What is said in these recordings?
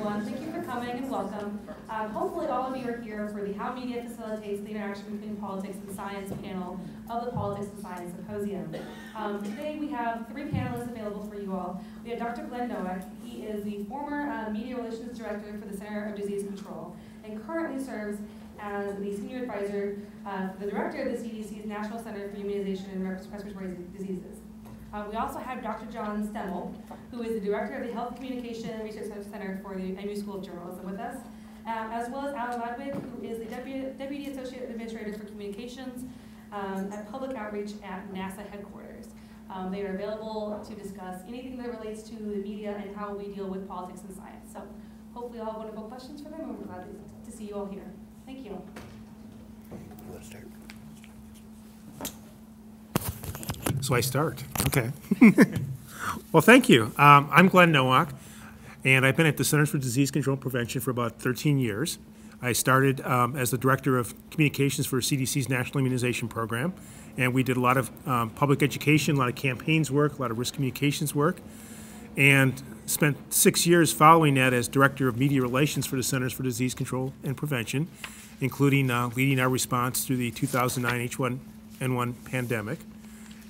everyone. Thank you for coming and welcome. Hopefully all of you are here for the How Media Facilitates the Interaction Between Politics and Science panel of the Politics and Science Symposium. Today we have three panelists available for you all. We have Dr. Glenn Nowak. He is the former Media Relations Director for the Center of Disease Control and currently serves as the Senior Advisor for the Director of the CDC's National Center for Immunization and Respiratory Diseases. We also have Dr. John Stemmel, who is the Director of the Health Communication and Research Center for the NU School of Journalism with us, as well as Alan Ludwig, who is the Deputy Associate Administrator for Communications at Public Outreach at NASA headquarters. They are available to discuss anything that relates to the media and how we deal with politics and science. So hopefully you'll have wonderful questions for them, and we're glad to see you all here. Thank you. Let's start. So I start. Okay. Well, thank you. I'm Glenn Nowak, and I've been at the Centers for Disease Control and Prevention for about 13 years. I started as the Director of Communications for CDC's National Immunization Program, and we did a lot of public education, a lot of campaigns work, a lot of risk communications work, and spent 6 years following that as Director of Media Relations for the Centers for Disease Control and Prevention, including leading our response through the 2009 H1N1 pandemic.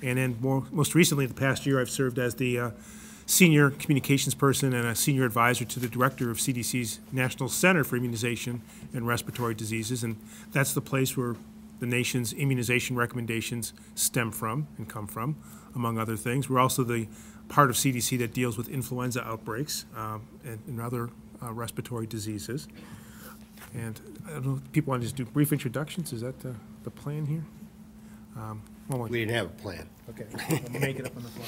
And then most recently, the past year, I've served as the senior communications person and a senior advisor to the director of CDC's National Center for Immunization and Respiratory Diseases. And that's the place where the nation's immunization recommendations stem from and come from, among other things. We're also the part of CDC that deals with influenza outbreaks and other respiratory diseases. And I don't know if people want to just do brief introductions. Is that the plan here? We didn't have a plan. Okay, we'll make it up on the fly.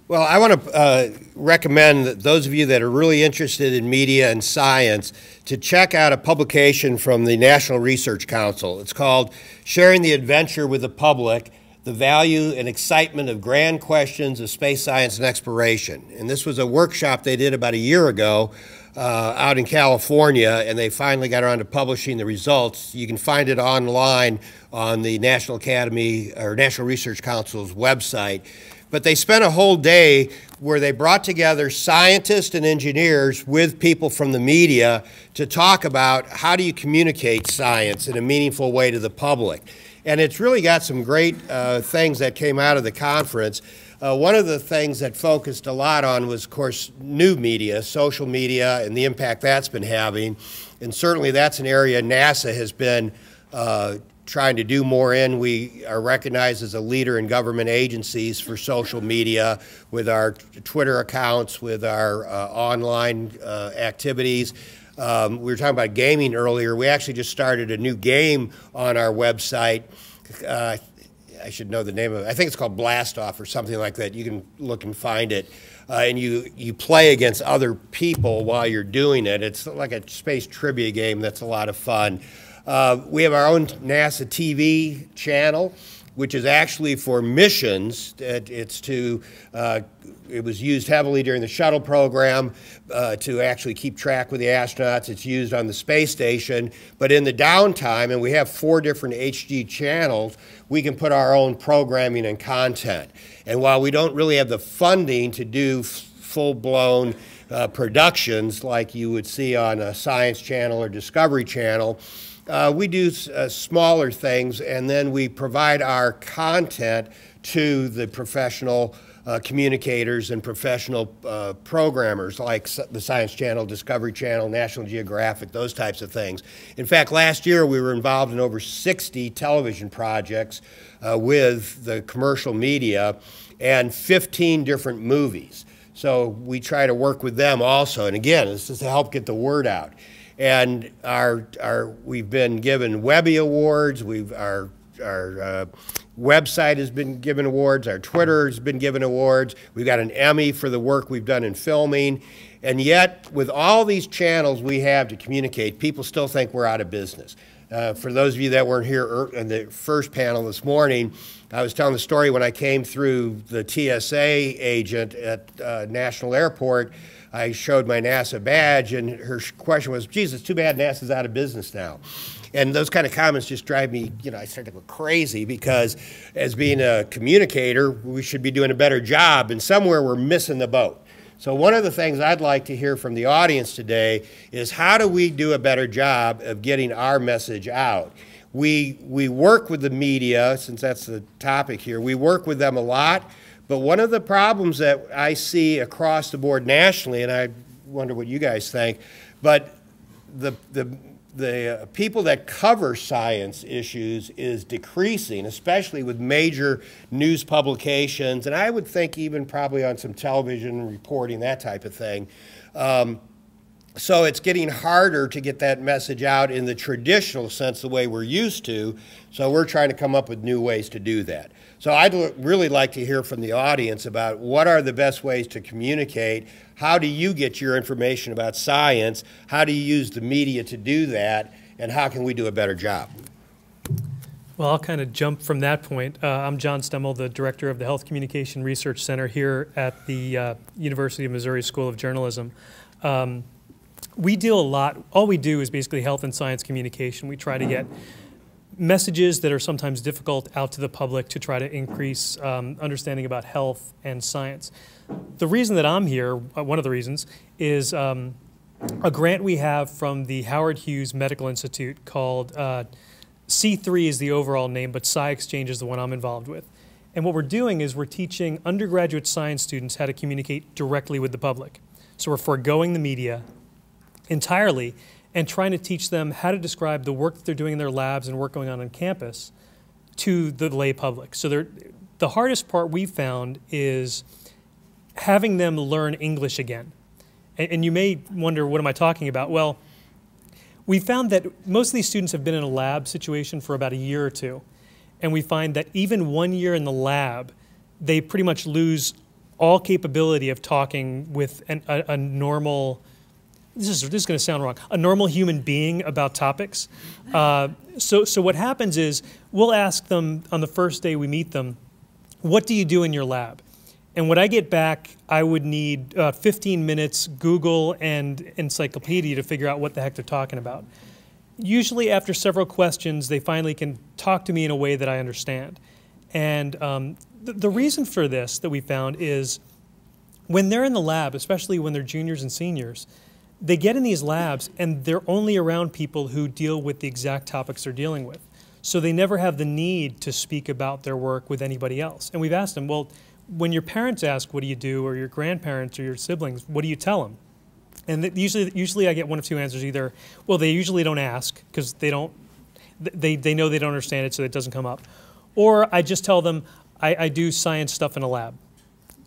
Well, I want to recommend that those of you that are really interested in media and science to check out a publication from the National Research Council. It's called Sharing the Adventure with the Public, the Value and Excitement of Grand Questions of Space Science and Exploration. And this was a workshop they did about a year ago out in California, and they finally got around to publishing the results. You can find it online on the National Academy or National Research Council's website. But they spent a whole day where they brought together scientists and engineers with people from the media to talk about how do you communicate science in a meaningful way to the public. And it's really got some great things that came out of the conference. One of the things that focused a lot on was, of course, new media, social media, and the impact that's been having. And certainly that's an area NASA has been trying to do more in. We are recognized as a leader in government agencies for social media with our Twitter accounts, with our online activities. We were talking about gaming earlier. We actually just started a new game on our website. I should know the name of it. I think it's called Blast Off or something like that. You can look and find it. And you play against other people while you're doing it. It's like a space trivia game that's a lot of fun. We have our own NASA TV channel, which is actually for missions. It was used heavily during the shuttle program to actually keep track with the astronauts. It's used on the space station. But in the downtime, and we have 4 different HD channels, we can put our own programming and content. And while we don't really have the funding to do full-blown productions like you would see on a Science Channel or Discovery Channel, we do smaller things, and then we provide our content to the professional communicators and professional programmers like the Science Channel, Discovery Channel, National Geographic, those types of things. In fact, last year we were involved in over 60 television projects with the commercial media and 15 different movies. So we try to work with them also. And again, this is to help get the word out. And we've been given Webby Awards. Our website has been given awards. Our Twitter has been given awards. We've got an Emmy for the work we've done in filming. And yet, with all these channels we have to communicate, people still think we're out of business. For those of you that weren't here in the first panel this morning, I was telling the story when I came through the TSA agent at National Airport. I showed my NASA badge, and her question was, geez, it's too bad NASA's out of business now. And those kind of comments just drive me, I start to go crazy, because as being a communicator, we should be doing a better job, and somewhere we're missing the boat. So one of the things I'd like to hear from the audience today is how do we do a better job of getting our message out? We work with the media, since that's the topic here, we work with them a lot, but one of the problems that I see across the board nationally, and I wonder what you guys think, but the people that cover science issues is decreasing, especially with major news publications, and I would think even probably on some television reporting, that type of thing. So it's getting harder to get that message out in the traditional sense, the way we're used to, so we're trying to come up with new ways to do that. So I'd really like to hear from the audience about what are the best ways to communicate. How do you get your information about science? How do you use the media to do that? And how can we do a better job? Well, I'll kind of jump from that point. I'm John Stemmel, the director of the Health Communication Research Center here at the University of Missouri School of Journalism. We deal a lot, all we do is basically health and science communication. We try to get messages that are sometimes difficult out to the public to try to increase understanding about health and science. The reason that I'm here, one of the reasons, is a grant we have from the Howard Hughes Medical Institute called C3 is the overall name, but SciExchange is the one I'm involved with. And what we're doing is we're teaching undergraduate science students how to communicate directly with the public. So we're foregoing the media entirely and trying to teach them how to describe the work that they're doing in their labs and work going on campus to the lay public. So the hardest part we've found is having them learn English again. And you may wonder, what am I talking about? Well, we found that most of these students have been in a lab situation for about a year or two. And we find that even 1 year in the lab, they pretty much lose all capability of talking with a normal, this is going to sound wrong, a normal human being about topics. So what happens is we'll ask them on the first day we meet them, what do you do in your lab? And when I get back, I would need 15 minutes Google and encyclopedia to figure out what the heck they're talking about. Usually after several questions, they finally can talk to me in a way that I understand. And the reason for this that we found is when they're in the lab, especially when they're juniors and seniors, they get in these labs and they're only around people who deal with the exact topics they're dealing with. So they never have the need to speak about their work with anybody else. And we've asked them, well, when your parents ask, what do you do, or your grandparents or your siblings, what do you tell them? And usually I get one of two answers. Either, well, they usually don't ask because they know they don't understand it, so it doesn't come up. Or I just tell them, I do science stuff in a lab.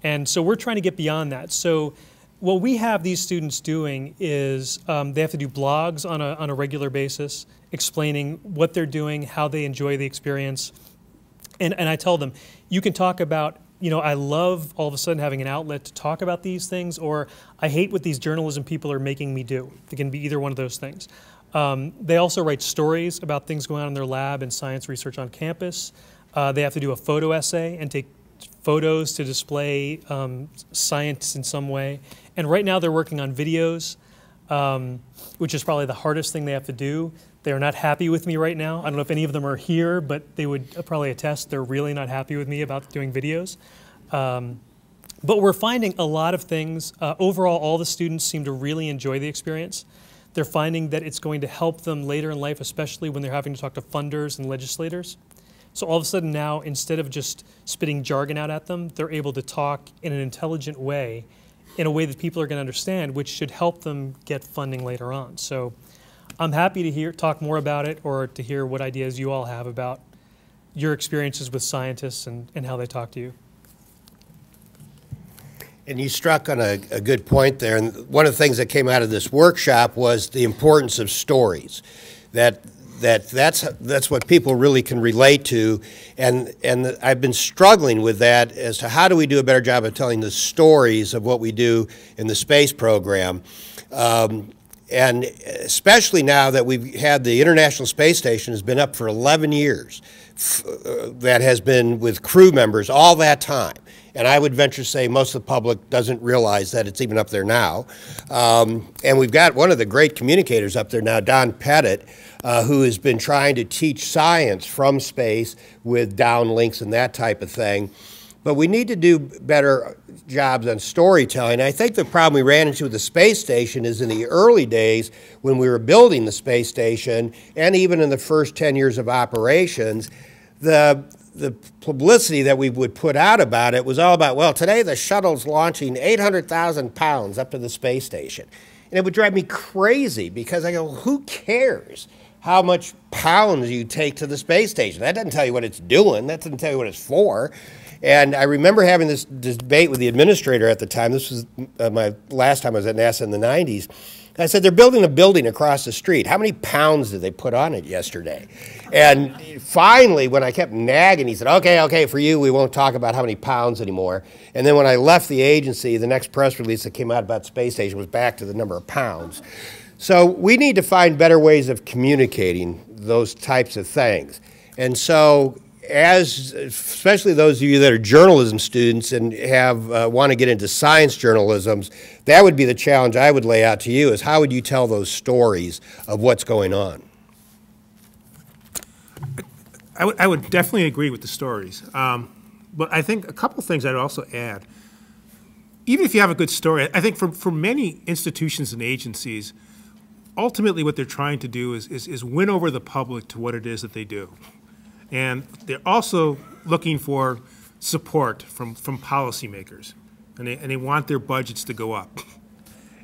And so we're trying to get beyond that. So what we have these students doing is they have to do blogs on a regular basis, explaining what they're doing, how they enjoy the experience. And I tell them, you can talk about, you know, I love all of a sudden having an outlet to talk about these things, or I hate what these journalism people are making me do. It can be either one of those things. They also write stories about things going on in their lab and science research on campus. They have to do a photo essay and take photos to display science in some way. And right now they're working on videos, which is probably the hardest thing they have to do. They're not happy with me right now. I don't know if any of them are here, but they would probably attest they're really not happy with me about doing videos. But we're finding a lot of things. Overall, all the students seem to really enjoy the experience. They're finding that it's going to help them later in life, especially when they're having to talk to funders and legislators. So all of a sudden now, instead of just spitting jargon out at them, they're able to talk in an intelligent way, in a way that people are going to understand, which should help them get funding later on. So I'm happy to talk more about it, or to hear what ideas you all have about your experiences with scientists and how they talk to you. And you struck on a good point there. And one of the things that came out of this workshop was the importance of stories. That's what people really can relate to, and I've been struggling with that as to how do we do a better job of telling the stories of what we do in the space program. And especially now that we've had the International Space Station has been up for 11 years, that has been with crew members all that time. And I would venture to say most of the public doesn't realize that it's even up there now. And we've got one of the great communicators up there now, Pettitt, who has been trying to teach science from space with downlinks and that type of thing. but we need to do better jobs on storytelling. I think the problem we ran into with the space station is in the early days when we were building the space station, and even in the first 10 years of operations, the publicity that we would put out about it was all about, well, today the shuttle's launching 800,000 pounds up to the space station. And it would drive me crazy because I go, who cares how much pounds you take to the space station? That doesn't tell you what it's doing. That doesn't tell you what it's for. And I remember having this debate with the administrator at the time. This was my last time I was at NASA in the 90s. I said, they're building a building across the street. How many pounds did they put on it yesterday? And finally, when I kept nagging, he said, okay, for you, we won't talk about how many pounds anymore. And then when I left the agency, the next press release that came out about the space station was back to the number of pounds. So we need to find better ways of communicating those types of things. And so especially those of you that are journalism students and want to get into science journalisms, that would be the challenge I would lay out to you, is how would you tell those stories of what's going on? I would definitely agree with the stories. But I think a couple things I'd also add. Even if you have a good story, I think for many institutions and agencies, ultimately what they're trying to do is win over the public to what it is that they do. And they're also looking for support from policymakers, and they want their budgets to go up.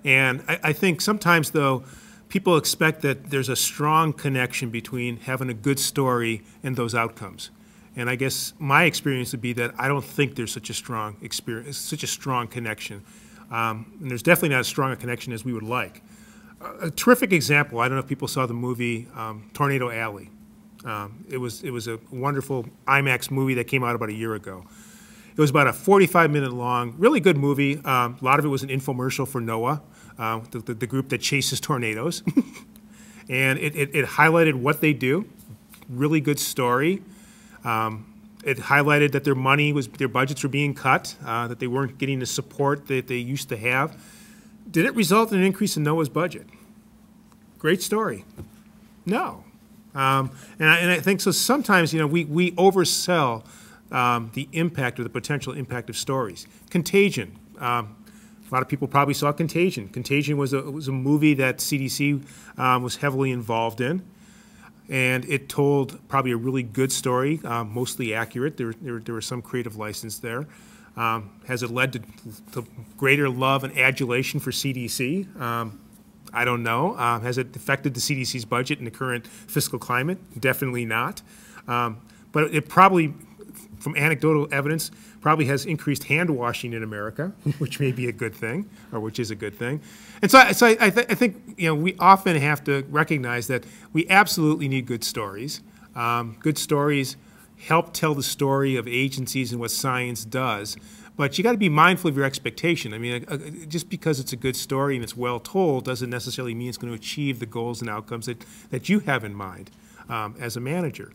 And I think sometimes, though, people expect that there's a strong connection between having a good story and those outcomes. And I guess my experience would be that I don't think there's such a strong connection. And there's definitely not as strong a connection as we would like. A terrific example, I don't know if people saw the movie Tornado Alley. It was a wonderful IMAX movie that came out about a year ago. It was about a 45-minute long, really good movie. A lot of it was an infomercial for NOAA, the group that chases tornadoes. And it highlighted what they do, really good story. It highlighted that their budgets were being cut, that they weren't getting the support that they used to have. Did it result in an increase in NOAA's budget? Great story. No. And I think so. Sometimes, we oversell the impact or the potential impact of stories. Contagion. A lot of people probably saw Contagion. Contagion was a movie that CDC was heavily involved in, and it told probably a really good story, mostly accurate. There was some creative license there. Has it led to greater love and adulation for CDC? I don't know. Has it affected the CDC's budget in the current fiscal climate? Definitely not. But it probably, from anecdotal evidence, probably has increased hand washing in America, which may be a good thing, or which is a good thing. And so I think we often have to recognize that we absolutely need good stories. Good stories help tell the story of agencies and what science does. But you got to be mindful of your expectation. I mean, just because it's a good story and it's well told doesn't necessarily mean it's going to achieve the goals and outcomes that you have in mind as a manager.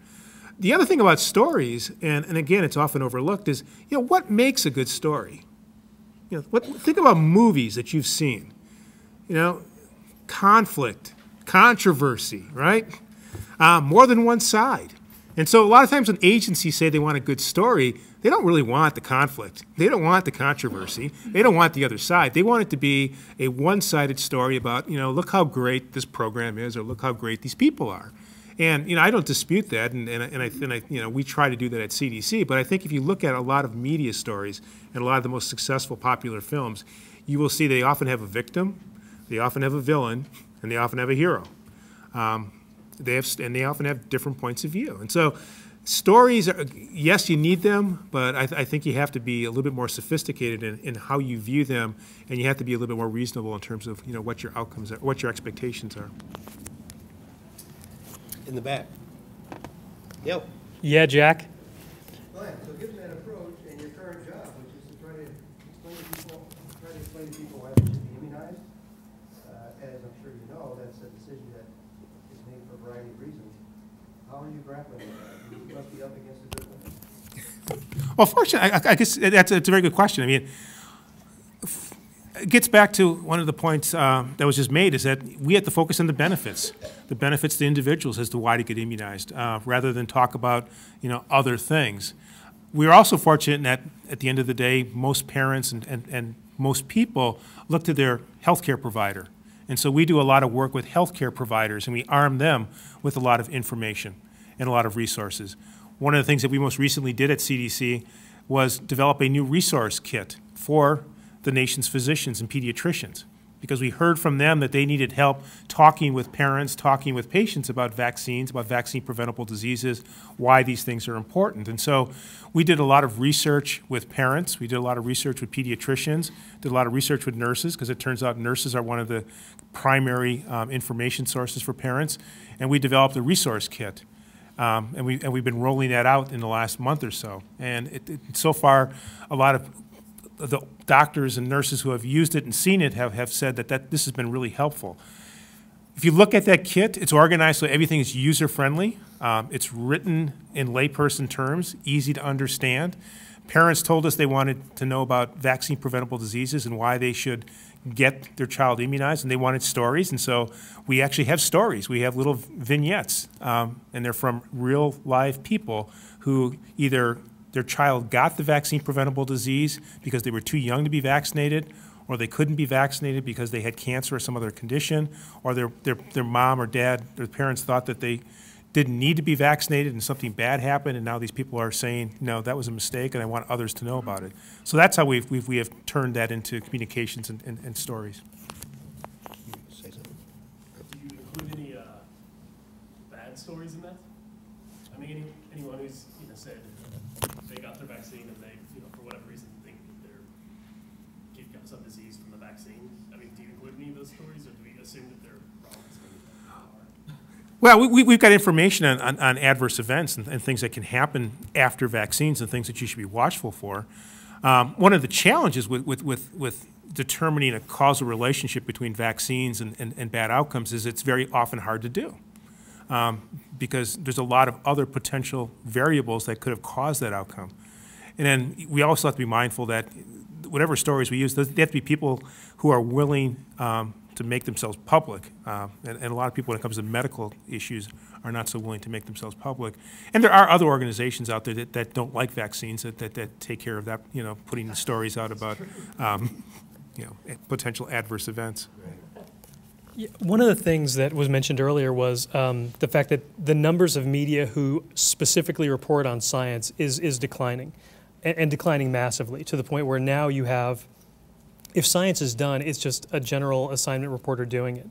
The other thing about stories, and again, it's often overlooked, is what makes a good story. Think about movies that you've seen. Conflict, controversy, right? More than one side. And so a lot of times when agencies say they want a good story, they don't really want the conflict. They don't want the controversy. They don't want the other side. They want it to be a one-sided story about, look how great this program is, or look how great these people are. And, I don't dispute that, and I we try to do that at CDC, but I think if you look at a lot of media stories and a lot of the most successful popular films, you will see they often have a victim, they often have a villain, and they often have a hero. They often have different points of view. And so stories, yes, you need them, but I think you have to be a little bit more sophisticated in how you view them, and you have to be a little bit more reasonable in terms of what your outcomes are, what your expectations are. In the back. Yep. Yeah, Jack? Glenn, so given that approach and your current job, which is to try to explain to people why they should be immunized, as I'm sure you know, that's a decision that is made for a variety of reasons. How are you grappling with that? You must be up against a good one. Well, fortunately, I guess it's a very good question. I mean, it gets back to one of the points that was just made, is that we have to focus on the benefits to individuals as to why to get immunized, rather than talk about other things. we're also fortunate in that at the end of the day, most parents and most people look to their healthcare provider. And so we do a lot of work with healthcare providers, and we arm them with a lot of information and a lot of resources. One of the things that we most recently did at CDC was develop a new resource kit for the nation's physicians and pediatricians, because we heard from them that they needed help talking with parents, talking with patients about vaccines, about vaccine-preventable diseases, why these things are important. And so we did a lot of research with parents. We did a lot of research with pediatricians, did a lot of research with nurses, because it turns out nurses are one of the primary information sources for parents. And we developed a resource kit. And we've been rolling that out in the last month or so. And so far, a lot of the doctors and nurses who have used it and seen it have said that this has been really helpful. If you look at that kit, it's organized so everything is user-friendly. It's written in layperson terms, easy to understand. Parents told us they wanted to know about vaccine-preventable diseases and why they should get their child immunized, and they wanted stories. And so we actually have stories. We have little vignettes, and they're from real live people who either their child got the vaccine-preventable disease because they were too young to be vaccinated, or they couldn't be vaccinated because they had cancer or some other condition, or their mom or dad, their parents thought that they didn't need to be vaccinated and something bad happened, and now these people are saying, no, that was a mistake and I want others to know about it. So that's how we have turned that into communications and stories. Do you include any bad stories in that? I mean, anyone who's said they got their vaccine and they, for whatever reason, think that they've got some disease from the vaccine. I mean, do you include any of those stories, or do we assume that they're wrong? Well, we've got information on adverse events and things that can happen after vaccines and things that you should be watchful for. One of the challenges with determining a causal relationship between vaccines and bad outcomes is it's very often hard to do. Because there's a lot of other potential variables that could have caused that outcome. And then we also have to be mindful that whatever stories we use, they have to be people who are willing to make themselves public. And a lot of people, when it comes to medical issues, are not so willing to make themselves public. And there are other organizations out there that don't like vaccines that take care of that, putting the stories out about potential adverse events. Yeah, one of the things that was mentioned earlier was the fact that the numbers of media who specifically report on science is declining, and declining massively, to the point where now you have, if science is done, it's just a general assignment reporter doing it.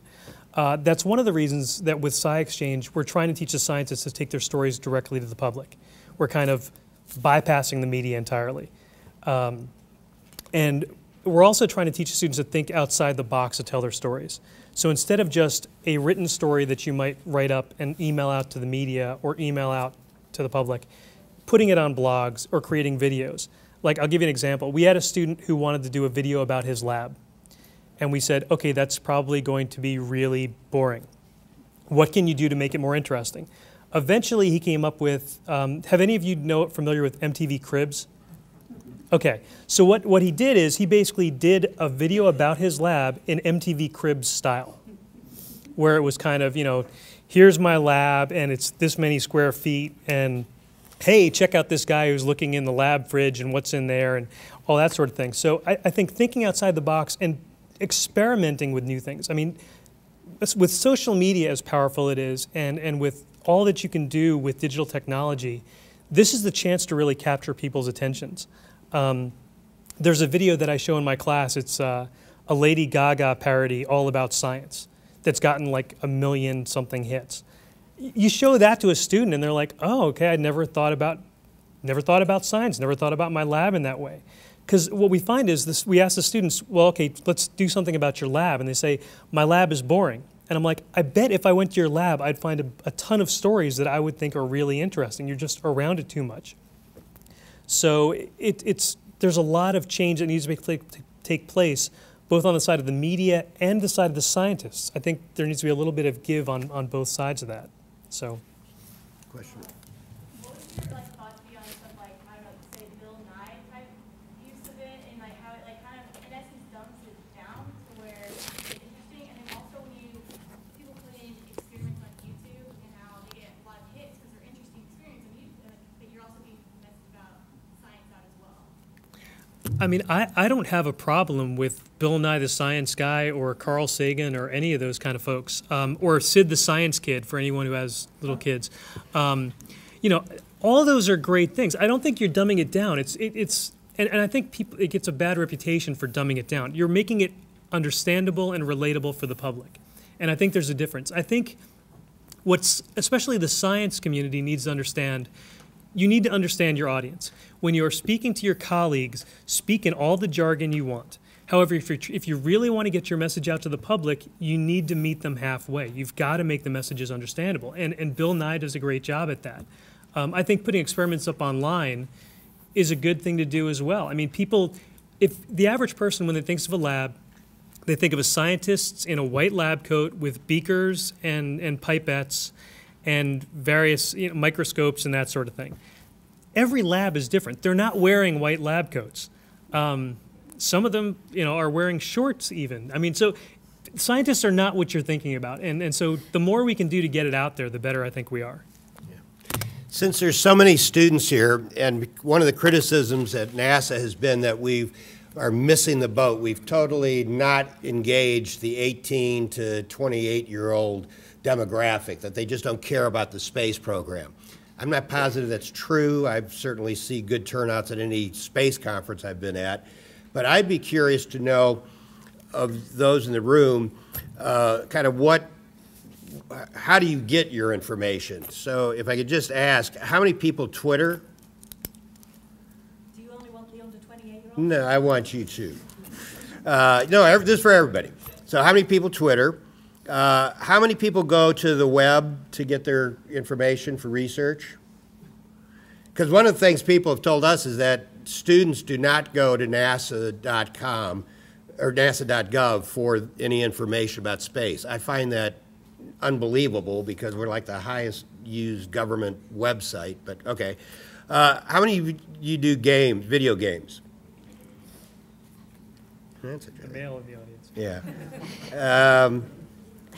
That's one of the reasons that with SciExchange, we're trying to teach the scientists to take their stories directly to the public. We're kind of bypassing the media entirely. And we're also trying to teach students to think outside the box to tell their stories. So instead of just a written story that you might write up and email out to the media or email out to the public, putting it on blogs or creating videos. Like, I'll give you an example. We had a student who wanted to do a video about his lab. And we said, okay, that's probably going to be really boring. What can you do to make it more interesting? Eventually, he came up with, have any of you familiar with MTV Cribs? Okay, so what he did is he basically did a video about his lab in MTV Cribs style, where it was kind of, here's my lab and it's this many square feet, and hey, check out this guy who's looking in the lab fridge and what's in there and all that sort of thing. So I think thinking outside the box and experimenting with new things. I mean, with social media as powerful it is, and with all that you can do with digital technology, this is the chance to really capture people's attentions. There's a video that I show in my class. It's a Lady Gaga parody all about science that's gotten like 1 million something hits. You show that to a student and they're like, oh, okay, I never thought about science, never thought about my lab in that way. Because what we find is this, we ask the students, well, okay, let's do something about your lab. And they say, my lab is boring. And I'm like, I bet if I went to your lab, I'd find a ton of stories that I would think are really interesting. You're just around it too much. So there's a lot of change that needs to take place, both on the side of the media and the side of the scientists. I think there needs to be a little bit of give on both sides of that. So, Question. What would your thoughts be on stuff like, I don't know, say Bill Nye type use of it, and like how it kind of in essence dumps it down to where it's interesting, and then also when people put in experiments on YouTube and how they get a lot of hits because they're interesting experiments, but you're also being messed about I mean, I don't have a problem with Bill Nye the Science Guy or Carl Sagan or any of those kind of folks, or Sid the Science Kid for anyone who has little kids. You know, all those are great things. I don't think you're dumbing it down. And I think it gets a bad reputation for dumbing it down. You're making it understandable and relatable for the public. And I think there's a difference. I think especially the science community needs to understand, you need to understand your audience. When you're speaking to your colleagues, speak in all the jargon you want. However, if you really want to get your message out to the public, you need to meet them halfway. You've got to make the messages understandable. And Bill Nye does a great job at that. I think putting experiments up online is a good thing to do as well. I mean, if the average person, when they thinks of a lab, they think of a scientist in a white lab coat with beakers and pipettes and various microscopes and that sort of thing. Every lab is different. They're not wearing white lab coats. Some of them, are wearing shorts even. I mean, so scientists are not what you're thinking about. And so the more we can do to get it out there, the better I think we are. Since there's so many students here, and one of the criticisms at NASA has been that we are missing the boat. We've totally not engaged the 18 to 28-year-old demographic, that they just don't care about the space program. I'm not positive that's true. I certainly see good turnouts at any space conference I've been at. But I'd be curious to know of those in the room, kind of how do you get your information? So if I could just ask, how many people Twitter? Do you only want the under 28-year-olds? No, I want you to. No, this is for everybody. So how many people Twitter? How many people go to the web to get their information for research? Because one of the things people have told us is that students do not go to NASA.com or NASA.gov for any information about space. I find that unbelievable because we're like the highest used government website, but okay. How many of you do video games? That's The male in the audience. Yeah.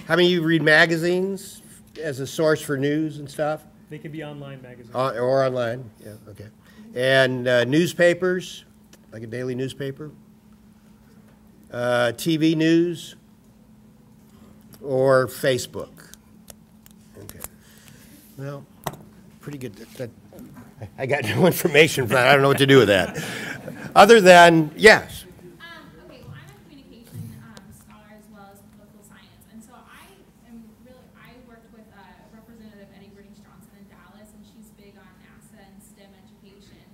How many of you read magazines as a source for news and stuff? They can be online magazines. Or online, yeah, okay. And newspapers, like a daily newspaper? TV news? Or Facebook? Okay. Well, pretty good. I got no information from that. I don't know what to do with that. Other than, yes. Okay, well, I'm a communication scholar as well as political science, and so I worked with Representative Eddie British-Johnson in Dallas, and she's big on NASA and STEM education,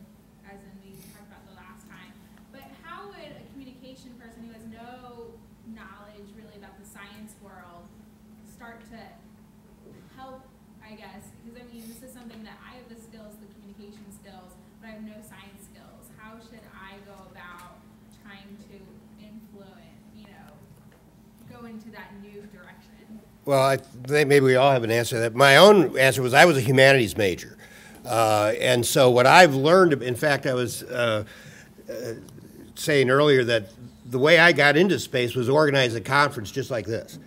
as in we talked about the last time. But how would a communication person who has no knowledge really about the science world start to help, I guess, because I mean, this is something that I have the skills, the communication skills, but I have no science skills. How should I go about trying to influence, go into that new direction? Well, I think maybe we all have an answer to that. My own answer was I was a humanities major. And so what I've learned, in fact, I was saying earlier that the way I got into space was organize a conference just like this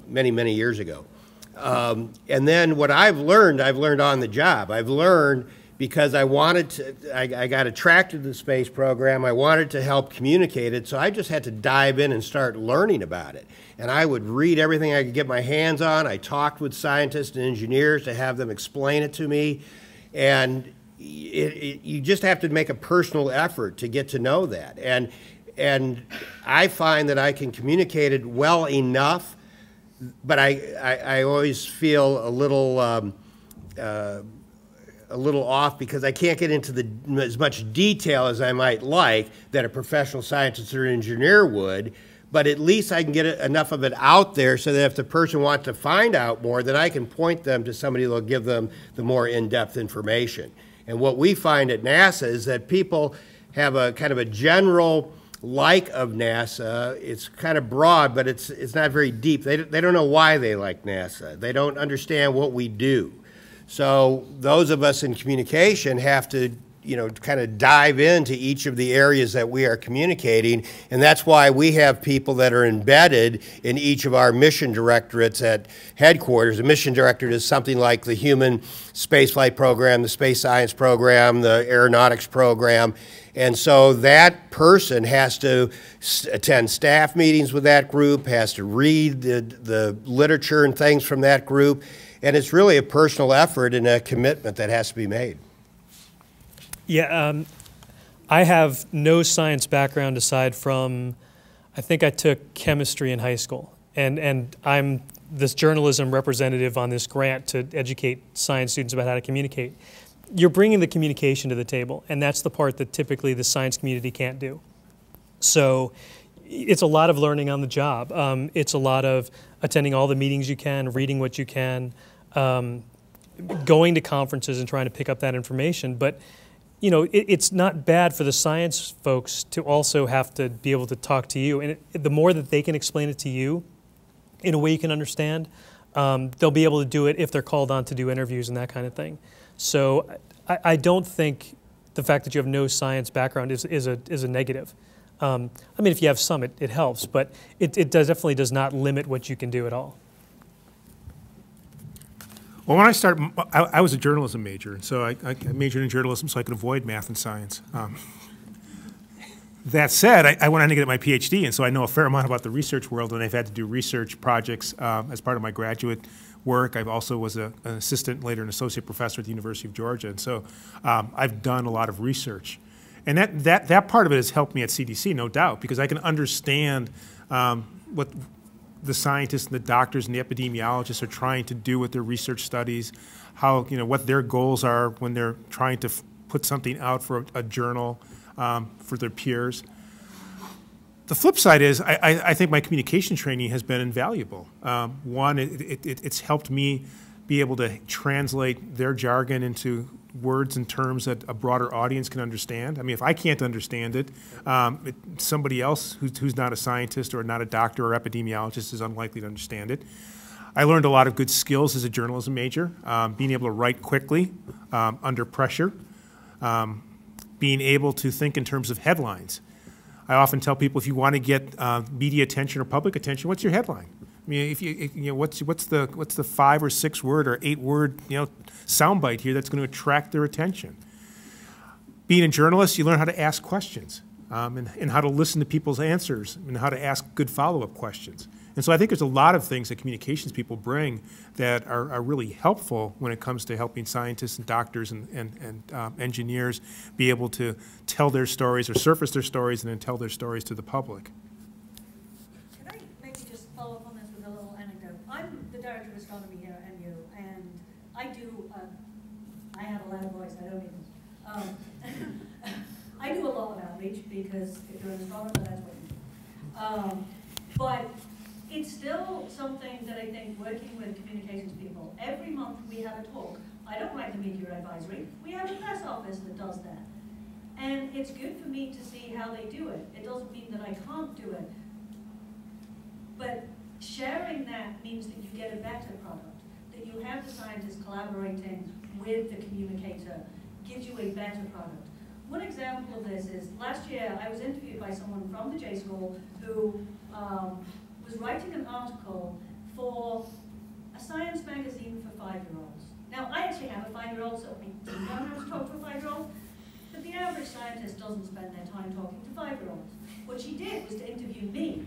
many, many years ago. And then what I've learned on the job. I've learned because I got attracted to the space program. I wanted to help communicate it, so I just had to dive in and start learning about it. And I would read everything I could get my hands on. I talked with scientists and engineers to have them explain it to me. And you just have to make a personal effort to get to know that. And I find that I can communicate it well enough, but I always feel a little off because I can't get into as much detail as I might like that a professional scientist or engineer would, but at least I can get enough of it out there so that if the person wants to find out more, then I can point them to somebody who will give them the more in-depth information. And what we find at NASA is that people have a kind of a general like of NASA. It's kind of broad, but it's not very deep. They don't know why they like NASA. They don't understand what we do. So those of us in communication have to kind of dive into each of the areas that we are communicating, and that's why we have people that are embedded in each of our mission directorates at headquarters. A mission directorate is something like the Human Spaceflight Program, the Space Science Program, the Aeronautics Program, and so that person has to attend staff meetings with that group, has to read the literature and things from that group, and it's really a personal effort and a commitment that has to be made. Yeah, I have no science background aside from, I think I took chemistry in high school, and I'm this journalism representative on this grant to educate science students about how to communicate. You're bringing the communication to the table, and that's the part that typically the science community can't do. So it's a lot of learning on the job. It's a lot of attending all the meetings you can, reading what you can, going to conferences and trying to pick up that information. But it's not bad for the science folks to also have to be able to talk to you. And the more that they can explain it to you in a way you can understand, they'll be able to do it if they're called on to do interviews and that kind of thing. So I don't think the fact that you have no science background is a negative. I mean, if you have some, it helps, but it definitely does not limit what you can do at all. Well, when I started, I was a journalism major, and so I majored in journalism so I could avoid math and science. That said, I went on to get my PhD, and so I know a fair amount about the research world, and I've had to do research projects as part of my graduate work. I also was an assistant, later an associate professor at the University of Georgia, and so I've done a lot of research. And that part of it has helped me at CDC, no doubt, because I can understand what the scientists and the doctors and the epidemiologists are trying to do with their research studies, how, what their goals are when they're trying to put something out for a journal for their peers. The flip side is I think my communication training has been invaluable. One, it's helped me be able to translate their jargon into words and terms that a broader audience can understand. I mean, if I can't understand it, somebody else who's not a scientist or not a doctor or epidemiologist is unlikely to understand it. I learned a lot of good skills as a journalism major, being able to write quickly under pressure, being able to think in terms of headlines. I often tell people, if you want to get media attention or public attention, what's your headline? I mean, what's the 5 or 6 word or 8 word soundbite here that's going to attract their attention? Being a journalist, you learn how to ask questions and how to listen to people's answers and how to ask good follow-up questions. And so I think there's a lot of things that communications people bring that are really helpful when it comes to helping scientists and doctors and engineers be able to tell their stories or surface their stories and then tell their stories to the public. Can I maybe just follow up on this with a little anecdote? I'm the director of astronomy here at NU, and I do, I have a loud voice, I don't even, I do a lot of outreach because if you're an astronomer, that's what you do. But it's still something that I think, working with communications people, every month we have a talk. I don't write the media advisory. We have a press office that does that. And it's good for me to see how they do it. It doesn't mean that I can't do it. But sharing that means that you get a better product, that you have the scientists collaborating with the communicator, gives you a better product. One example of this is, last year I was interviewed by someone from the J School who was writing an article for a science magazine for 5-year-olds. Now, I actually have a 5-year-old, so I do know how to talk to a 5-year-old, but the average scientist doesn't spend their time talking to 5-year-olds. What she did was to interview me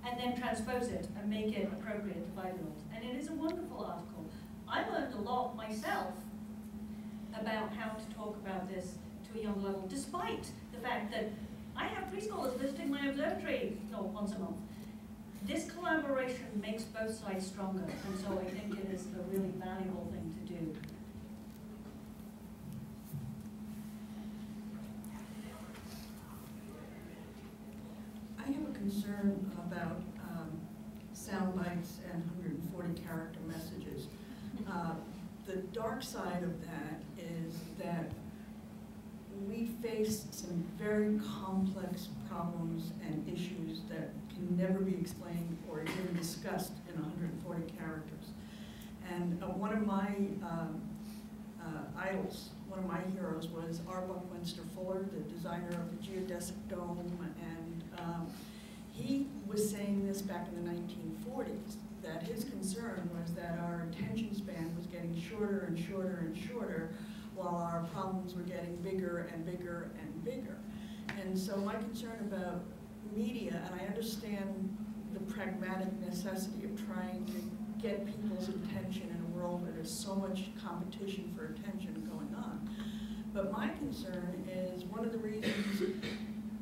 and then transpose it and make it appropriate to 5-year-olds. And it is a wonderful article. I learned a lot myself about how to talk about this to a young level, despite the fact that I have preschoolers visiting my observatory once a month. This collaboration makes both sides stronger, and so I think it is a really valuable thing to do. I have a concern about sound bites and 140-character messages. The dark side of that is that we face some very complex problems and issues that can never be explained or even discussed in 140 characters. And one of my idols one of my heroes was R. Buckminster Fuller, the designer of the geodesic dome, and he was saying this back in the 1940s, that his concern was that our attention span was getting shorter and shorter and shorter, while our problems were getting bigger and bigger and bigger. And so my concern about media, and I understand the pragmatic necessity of trying to get people's attention in a world where there's so much competition for attention going on. But my concern is one of the reasons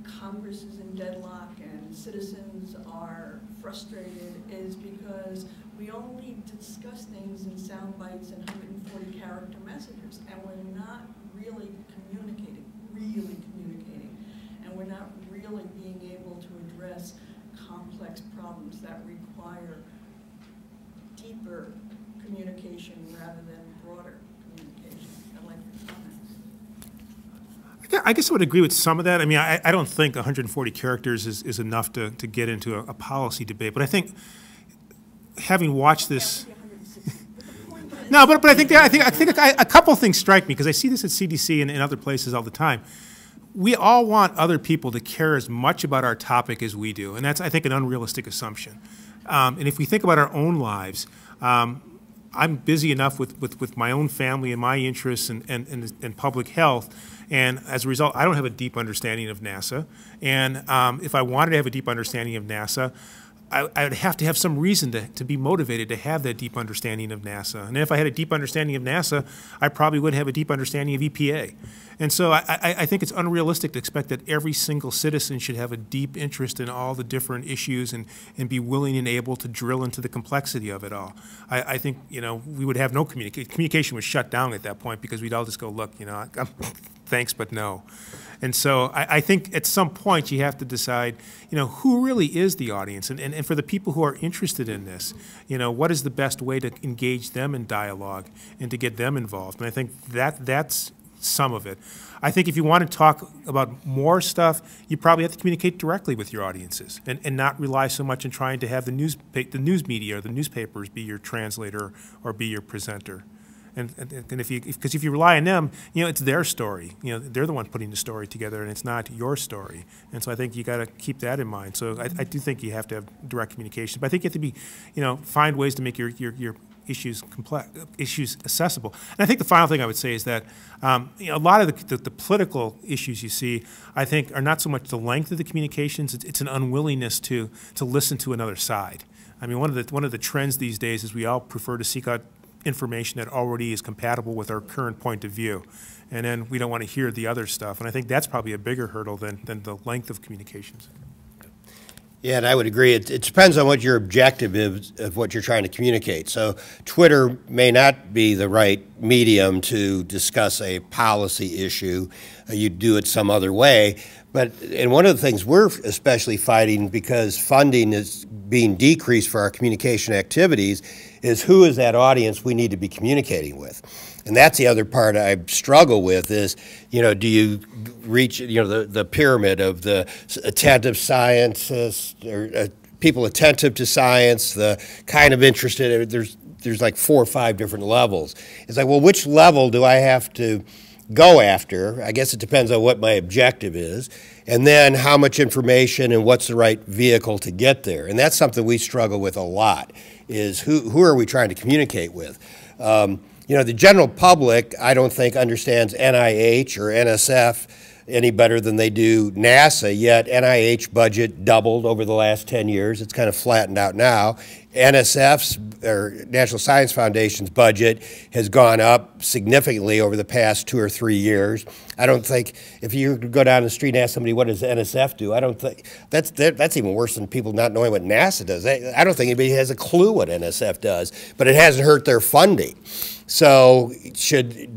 Congress is in deadlock and citizens are frustrated is because we only discuss things in sound bites and 140 character messages, and we're not really communicating, and we're not really being able to address complex problems that require deeper communication rather than broader communication. I'd like your comments. I guess I would agree with some of that. I mean, I don't think 140 characters is enough to get into a policy debate, but I think having watched this. No, but I think a couple of things strike me, because I see this at CDC and in other places all the time. We all want other people to care as much about our topic as we do, and that's, I think, an unrealistic assumption. And if we think about our own lives, I'm busy enough with my own family and my interests and public health, and as a result, I don't have a deep understanding of NASA. And if I wanted to have a deep understanding of NASA, I would have to have some reason to be motivated to have that deep understanding of NASA. And if I had a deep understanding of NASA, I probably would have a deep understanding of EPA. And so I think it's unrealistic to expect that every single citizen should have a deep interest in all the different issues and be willing and able to drill into the complexity of it all. I think, you know, we would have no communication. Communication was shut down at that point, because we'd all just go, look, you know, thanks, but no. And so I think at some point you have to decide, you know, who really is the audience, and for the people who are interested in this, you know, what is the best way to engage them in dialogue and to get them involved. And I think that's some of it. I think if you want to talk about more stuff, you probably have to communicate directly with your audiences and not rely so much on trying to have the news media or the newspapers be your translator or be your presenter. And because if you rely on them, you know, it's their story. You know, they're the one putting the story together, and it's not your story. And so I think you got to keep that in mind. So I do think you have to have direct communication, but I think you have to be, you know, find ways to make your issues accessible. And I think the final thing I would say is that you know, a lot of the political issues you see, I think, are not so much the length of the communications; it's an unwillingness to listen to another side. I mean, one of the trends these days is we all prefer to seek out information that already is compatible with our current point of view, and then we don't want to hear the other stuff. And I think that's probably a bigger hurdle than the length of communications. Yeah, and I would agree. It depends on what your objective is of what you're trying to communicate. So Twitter may not be the right medium to discuss a policy issue. You'd do it some other way. And one of the things we're especially fighting, because funding is being decreased for our communication activities, is who is that audience we need to be communicating with. And that's the other part I struggle with is, you know, do you reach, you know, the pyramid of the attentive scientists or people attentive to science, the kind of interested, there's like 4 or 5 different levels. It's like, well, which level do I have to go after? I guess it depends on what my objective is. And then how much information and what's the right vehicle to get there. And that's something we struggle with a lot, is who are we trying to communicate with? You know, the general public, I don't think, understands NIH or NSF any better than they do NASA, yet NIH budget doubled over the last 10 years. It's kind of flattened out now. NSF's, or National Science Foundation's, budget has gone up significantly over the past 2 or 3 years. I don't think, if you go down the street and ask somebody, what does NSF do? I don't think, that's even worse than people not knowing what NASA does. I don't think anybody has a clue what NSF does, but it hasn't hurt their funding. So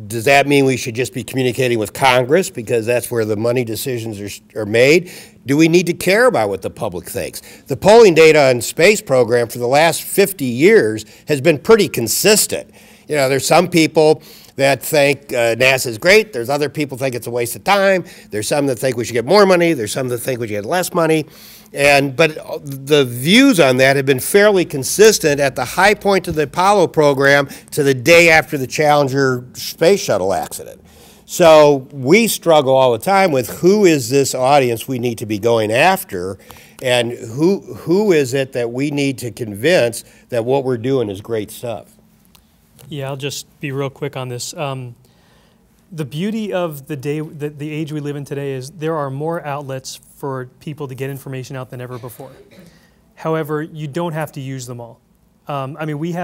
does that mean we should just be communicating with Congress because that's where the money decisions are made? Do we need to care about what the public thinks? The polling data on space program for the last 50 years has been pretty consistent. You know, there's some people that think NASA is great. There's other people think it's a waste of time. There's some that think we should get more money. There's some that think we should get less money. But the views on that have been fairly consistent at the high point of the Apollo program to the day after the Challenger space shuttle accident. So we struggle all the time with who is this audience we need to be going after, and who is it that we need to convince that what we're doing is great stuff. Yeah, I'll just be real quick on this. The beauty of the age we live in today is there are more outlets for people to get information out than ever before. However, you don't have to use them all. I mean,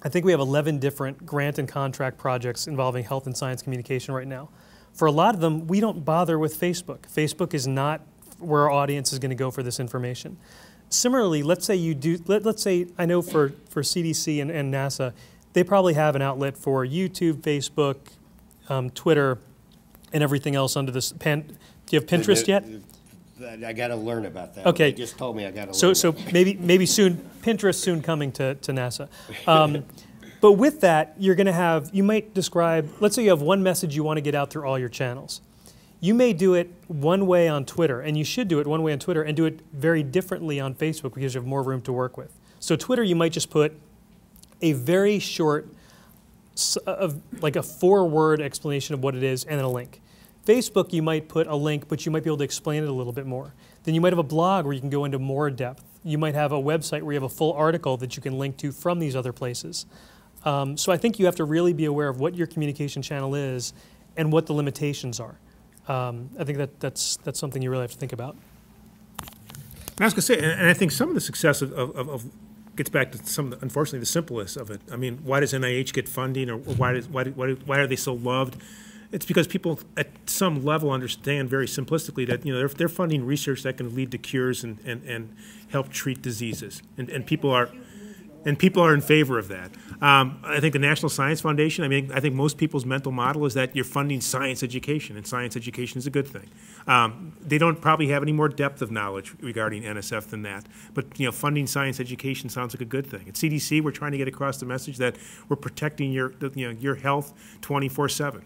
I think we have 11 different grant and contract projects involving health and science communication right now. For a lot of them, we don't bother with Facebook. Facebook is not where our audience is going to go for this information. Similarly, let's say you do, let's say, I know for CDC and NASA, they probably have an outlet for YouTube, Facebook, Twitter, and everything else under this. Do you have Pinterest yet? I got to learn about that. Okay. They just told me I got to learn. So maybe soon, Pinterest soon coming to NASA. But with that, you might describe, let's say you have one message you want to get out through all your channels. You may do it one way on Twitter, and you should do it one way on Twitter, and do it very differently on Facebook because you have more room to work with. So Twitter, you might just put a very short, like a 4-word explanation of what it is, and then a link. Facebook, you might put a link, but you might be able to explain it a little bit more. Then you might have a blog where you can go into more depth. You might have a website where you have a full article that you can link to from these other places. So I think you have to really be aware of what your communication channel is and what the limitations are. I think that's something you really have to think about. And I was going to say, and I think some of the success of gets back to some, unfortunately, the simplest of it. I mean, why does NIH get funding, or why are they so loved? It's because people at some level understand very simplistically that they're funding research that can lead to cures and help treat diseases, and people are in favor of that. I think the National Science Foundation, I think most people's mental model is that you're funding science education, and science education is a good thing. They don't probably have any more depth of knowledge regarding NSF than that, but funding science education sounds like a good thing. At CDC, we're trying to get across the message that we're protecting your health 24/7.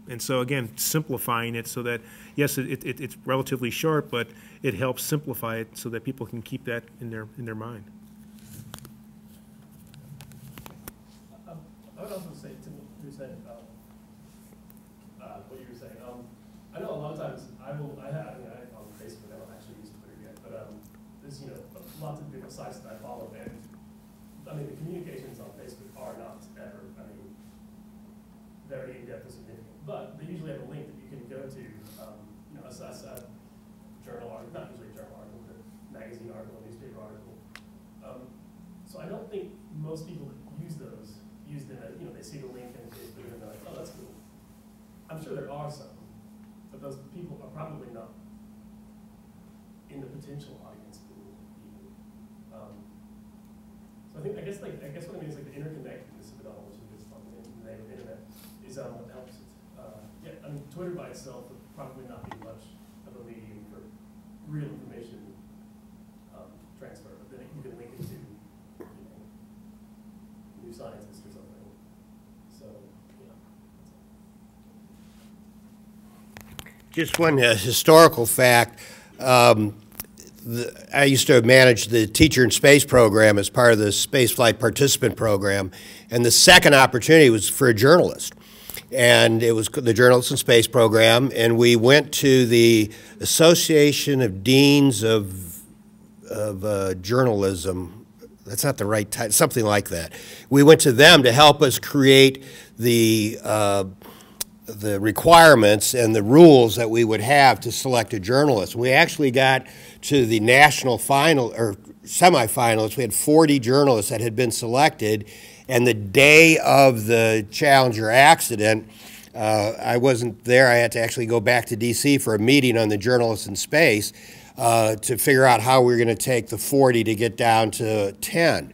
And so again, simplifying it so that, yes, it's relatively short, but it helps simplify it so that people can keep that in their mind. I would also say to what you said about what you were saying. I know a lot of times on Facebook, I don't actually use Twitter yet, but there's lots of different sites that I follow, and the communications on Facebook are not ever very in-depth or significant, but they usually have a link that you can go to, a journal article, not usually a journal article, but a magazine article, a newspaper article. So I don't think most people that use those use them as, they see the link and they're like, oh, that's cool. I'm sure there are some, but those people are probably not in the potential audience pool even. So I guess what I mean is like the interconnectedness of it all, which is on the name of the internet, is what helps it. Twitter by itself would probably not be much of a medium for real information transfer, but then you can link it to new scientists or something. So, yeah. Just one historical fact. I used to manage the Teacher in Space program as part of the Spaceflight Participant Program, and the second opportunity was for a journalist. And it was the Journalists in Space program, and we went to the Association of Deans of Journalism. That's not the right title, something like that. We went to them to help us create the requirements and the rules that we would have to select a journalist. We actually got to the national final, or semifinalists. We had 40 journalists that had been selected, and the day of the Challenger accident, I wasn't there. I had to actually go back to DC for a meeting on the Journalists in Space to figure out how we were going to take the 40 to get down to 10.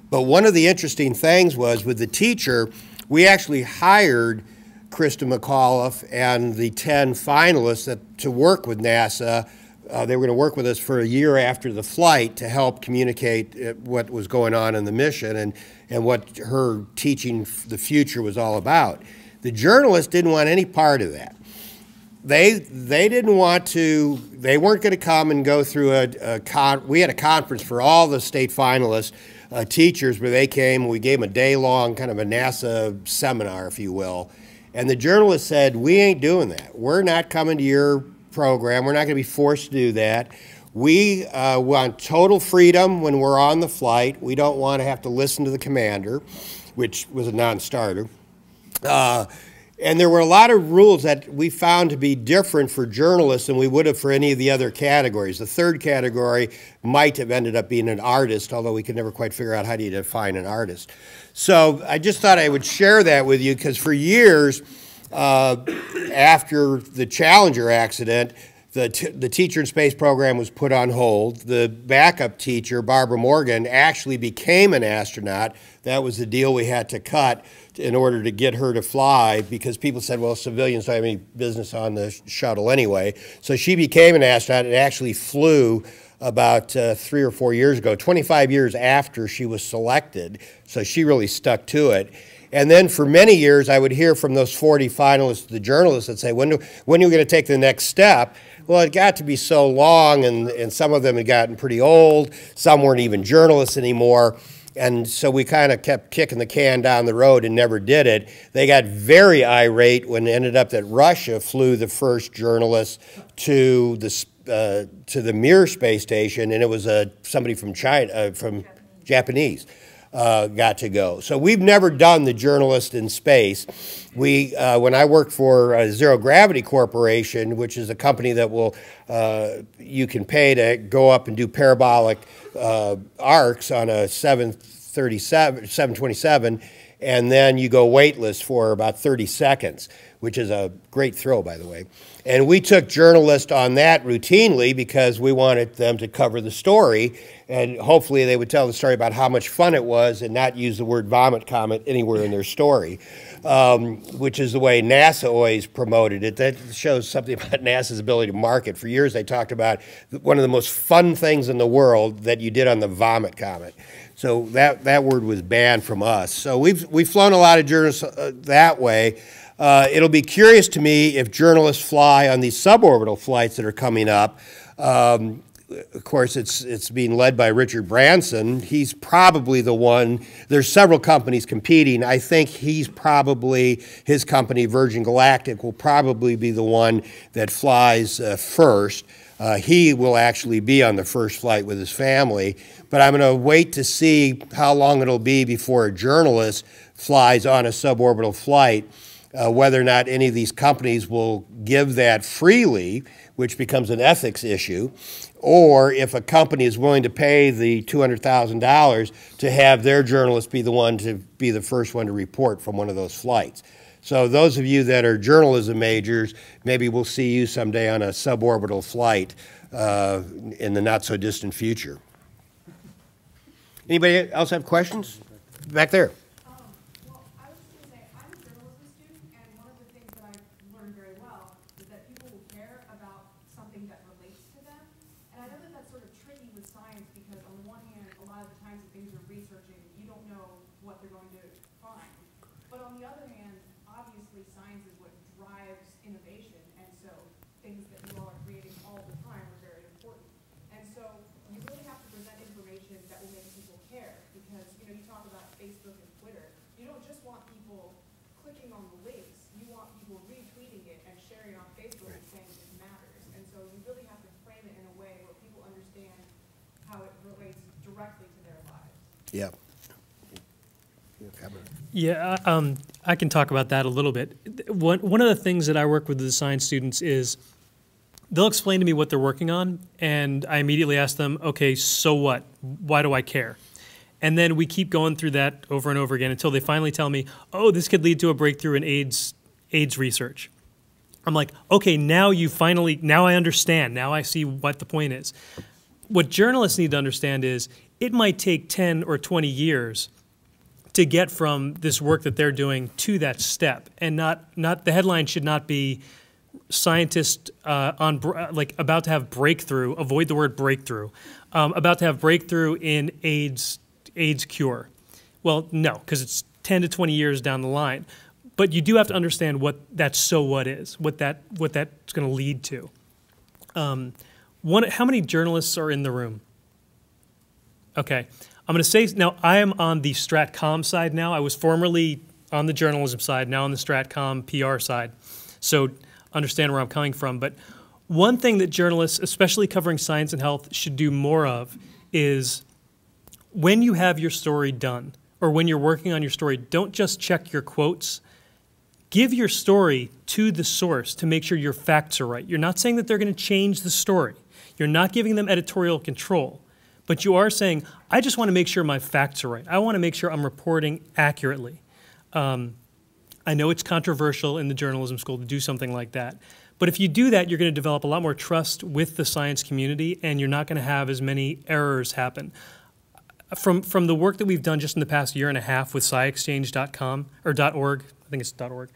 But one of the interesting things was with the teacher, we actually hired Krista McAuliffe and the 10 finalists to work with NASA. They were going to work with us for a year after the flight to help communicate what was going on in the mission and what her teaching the future was all about. The journalists didn't want any part of that. They didn't want to, they weren't going to come and go through we had a conference for all the state finalists, teachers, where they came, we gave them a day-long kind of a NASA seminar, if you will. And the journalist said, we ain't doing that. We're not coming to your program. We're not going to be forced to do that. We want total freedom when we're on the flight. We don't want to have to listen to the commander, which was a non-starter. And there were a lot of rules that we found to be different for journalists than we would have for any of the other categories. The third category might have ended up being an artist, although we could never quite figure out how do you define an artist. So I just thought I would share that with you, because for years after the Challenger accident, the teacher in space program was put on hold. The backup teacher, Barbara Morgan, actually became an astronaut. That was the deal we had to cut in order to get her to fly, because people said, well, civilians don't have any business on the shuttle anyway. So she became an astronaut and actually flew about 3 or 4 years ago, 25 years after she was selected. So she really stuck to it. And then for many years, I would hear from those 40 finalists, the journalists, that say, when are we going to take the next step? Well, it got to be so long, and some of them had gotten pretty old. Some weren't even journalists anymore. And so we kind of kept kicking the can down the road and never did it. They got very irate when it ended up that Russia flew the first journalist to the Mir space station, and it was somebody from China, from Japanese. Got to go. So we've never done the journalist in space. When I worked for Zero Gravity Corporation, which is a company that will, you can pay to go up and do parabolic arcs on a 727, and then you go weightless for about 30 seconds, which is a great thrill, by the way. And we took journalists on that routinely because we wanted them to cover the story, and hopefully they would tell the story about how much fun it was and not use the word vomit comet anywhere in their story, which is the way NASA always promoted it. That shows something about NASA's ability to market. For years they talked about one of the most fun things in the world that you did on the vomit comet. So that word was banned from us. So we've flown a lot of journalists that way. It'll be curious to me if journalists fly on these suborbital flights that are coming up. Of course, it's being led by Richard Branson. He's probably the one. There's several companies competing. I think his company, Virgin Galactic, will probably be the one that flies first. He will actually be on the first flight with his family. But I'm going to wait to see how long it'll be before a journalist flies on a suborbital flight, whether or not any of these companies will give that freely, which becomes an ethics issue, or if a company is willing to pay the $200,000 to have their journalist be the one to be the first one to report from one of those flights. So those of you that are journalism majors, maybe we'll see you someday on a suborbital flight in the not-so-distant future. Anybody else have questions? Back there. Well, I was just going to say, I'm a journalism student, and one of the things that I've learned very well is that people will care about something that relates to them. And I know that that's sort of tricky with science because, on the one hand, a lot of the times the things you're researching, you don't know what they're going to find. But on the other hand, obviously science is what drives innovation, and so things that you all are creating all the time are very important. And so you really have to present information that will make people care, because you talk about Facebook and Twitter. You don't just want people clicking on the links. You want people retweeting it and sharing it on Facebook and saying it matters. And so you really have to frame it in a way where people understand how it relates directly to their lives. Yeah. Yeah, I can talk about that a little bit. One of the things that I work with the science students is they'll explain to me what they're working on, and I immediately ask them, okay, so what? Why do I care? And then we keep going through that over and over again until they finally tell me, oh, this could lead to a breakthrough in AIDS research. I'm like, okay, now I understand. Now I see what the point is. What journalists need to understand is it might take 10 or 20 years to get from this work that they're doing to that step, and not the headline should not be scientists about to have breakthrough. Avoid the word breakthrough. About to have breakthrough in AIDS cure. Well, no, because it's 10 to 20 years down the line. But you do have to understand what that so what is, what that's going to lead to. How many journalists are in the room? Okay. I'm going to say, now I am on the Stratcom side now. I was formerly on the journalism side, now on the Stratcom PR side. So understand where I'm coming from. But one thing that journalists, especially covering science and health, should do more of is when you have your story done, or when you're working on your story, don't just check your quotes. Give your story to the source to make sure your facts are right. You're not saying that they're going to change the story. You're not giving them editorial control. But you are saying, I just want to make sure my facts are right. I want to make sure I'm reporting accurately. I know it's controversial in the journalism school to do something like that. But if you do that, you're going to develop a lot more trust with the science community, and you're not going to have as many errors happen. From the work that we've done just in the past year and a half with SciExchange.com, or .org, I think it's .org.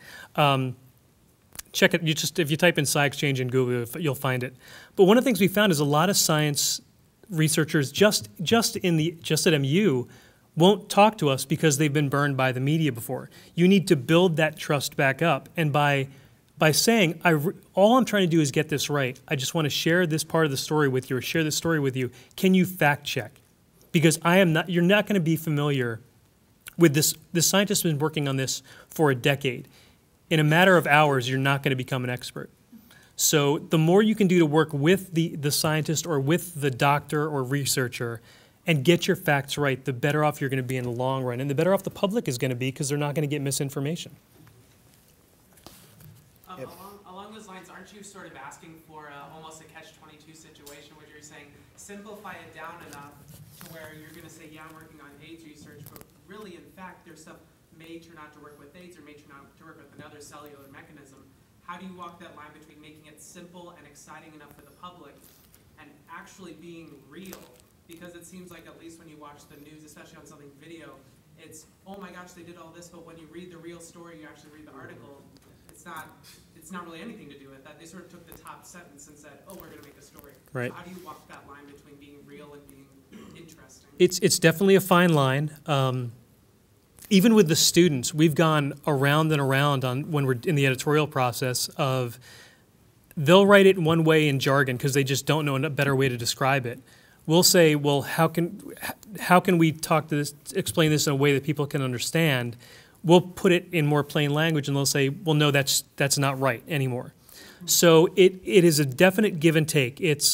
Check it. If you type in SciExchange in Google, you'll find it. But one of the things we found is a lot of science researchers just at MU won't talk to us because they've been burned by the media before. You need to build that trust back up, and by saying, all I'm trying to do is get this right. I just want to share this part of the story with you, or share this story with you. Can you fact check? Because you're not going to be familiar with this. This scientist has been working on this for a decade. In a matter of hours, you're not going to become an expert. So the more you can do to work with the scientist or with the doctor or researcher and get your facts right, the better off you're going to be in the long run. And the better off the public is going to be because they're not going to get misinformation. Along those lines, aren't you sort of asking for almost a catch-22 situation where you're saying simplify it down enough to where you're going to say, yeah, I'm working on AIDS research, but really, in fact, there's stuff may turn out to work with AIDS or may turn out to work with another cellular mechanism. How do you walk that line between making it simple and exciting enough for the public and actually being real? Because it seems like, at least when you watch the news, especially on something video, it's, oh my gosh, they did all this, but when you read the real story, you actually read the article, it's not really anything to do with that. They sort of took the top sentence and said, oh, we're going to make a story. Right. So how do you walk that line between being real and being interesting? It's definitely a fine line. Even with the students, we've gone around and around when we're in the editorial process of, they'll write it one way in jargon because they just don't know a better way to describe it. We'll say, well, how can we explain this in a way that people can understand? We'll put it in more plain language, and they'll say, well, no, that's not right anymore. So it is a definite give and take. You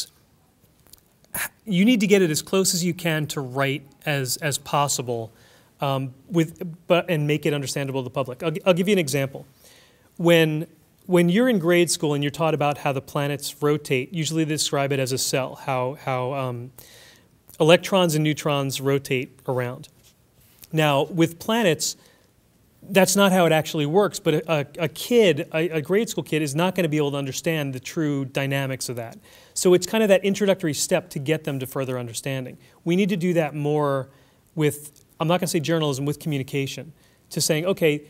need to get it as close as you can to right as possible, and make it understandable to the public. I'll give you an example. When you're in grade school and you're taught about how the planets rotate, usually they describe it as a cell, how electrons and neutrons rotate around. Now, with planets, that's not how it actually works, but a grade school kid is not going to be able to understand the true dynamics of that. So it's kind of that introductory step to get them to further understanding. We need to do that more with, I'm not going to say journalism, with communication, to saying, okay,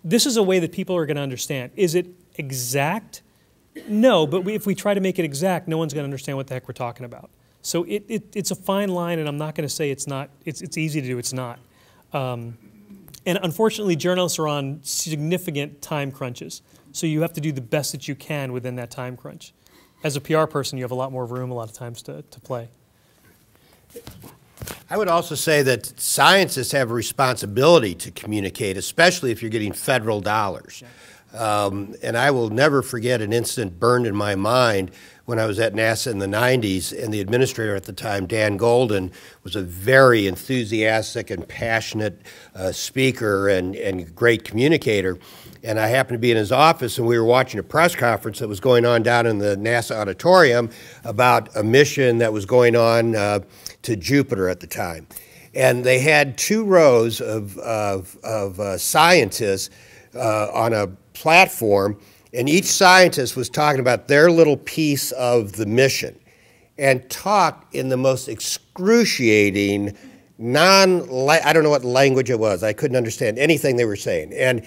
this is a way that people are going to understand. Is it exact? No, but if we try to make it exact, no one's going to understand what the heck we're talking about. So it's a fine line, and I'm not going to say it's not. It's easy to do. It's not. And unfortunately, journalists are on significant time crunches. So you have to do the best that you can within that time crunch. As a PR person, you have a lot more room a lot of times to play. I would also say that scientists have a responsibility to communicate, especially if you're getting federal dollars. And I will never forget an incident burned in my mind when I was at NASA in the 90s, and the administrator at the time, Dan Golden, was a very enthusiastic and passionate speaker and great communicator. And I happened to be in his office, and we were watching a press conference that was going on down in the NASA auditorium about a mission that was going on to Jupiter at the time. And they had 2 rows of scientists on a platform, and each scientist was talking about their little piece of the mission and talked in the most excruciating, I don't know what language it was. I couldn't understand anything they were saying. And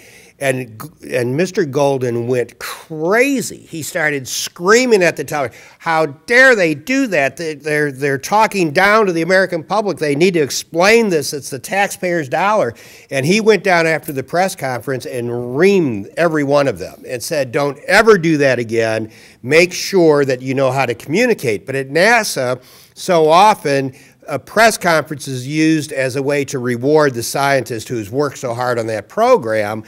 Mr. Golden went crazy. He started screaming at the tower, how dare they do that? They're talking down to the American public. They need to explain this. It's the taxpayers' dollar. And he went down after the press conference and reamed every one of them and said, don't ever do that again. Make sure that you know how to communicate. But at NASA, so often, a press conference is used as a way to reward the scientist who's worked so hard on that program.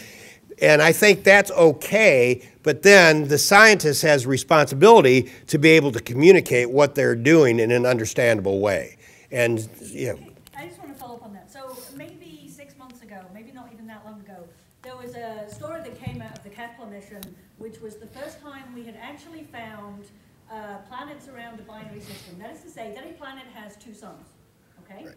And I think that's okay, but then the scientist has responsibility to be able to communicate what they're doing in an understandable way. And, you know. Okay, I just want to follow up on that. So maybe 6 months ago, maybe not even that long ago, there was a story that came out of the Kepler mission, which was the first time we had actually found planets around a binary system. That is to say, that a planet has two suns, okay? Right.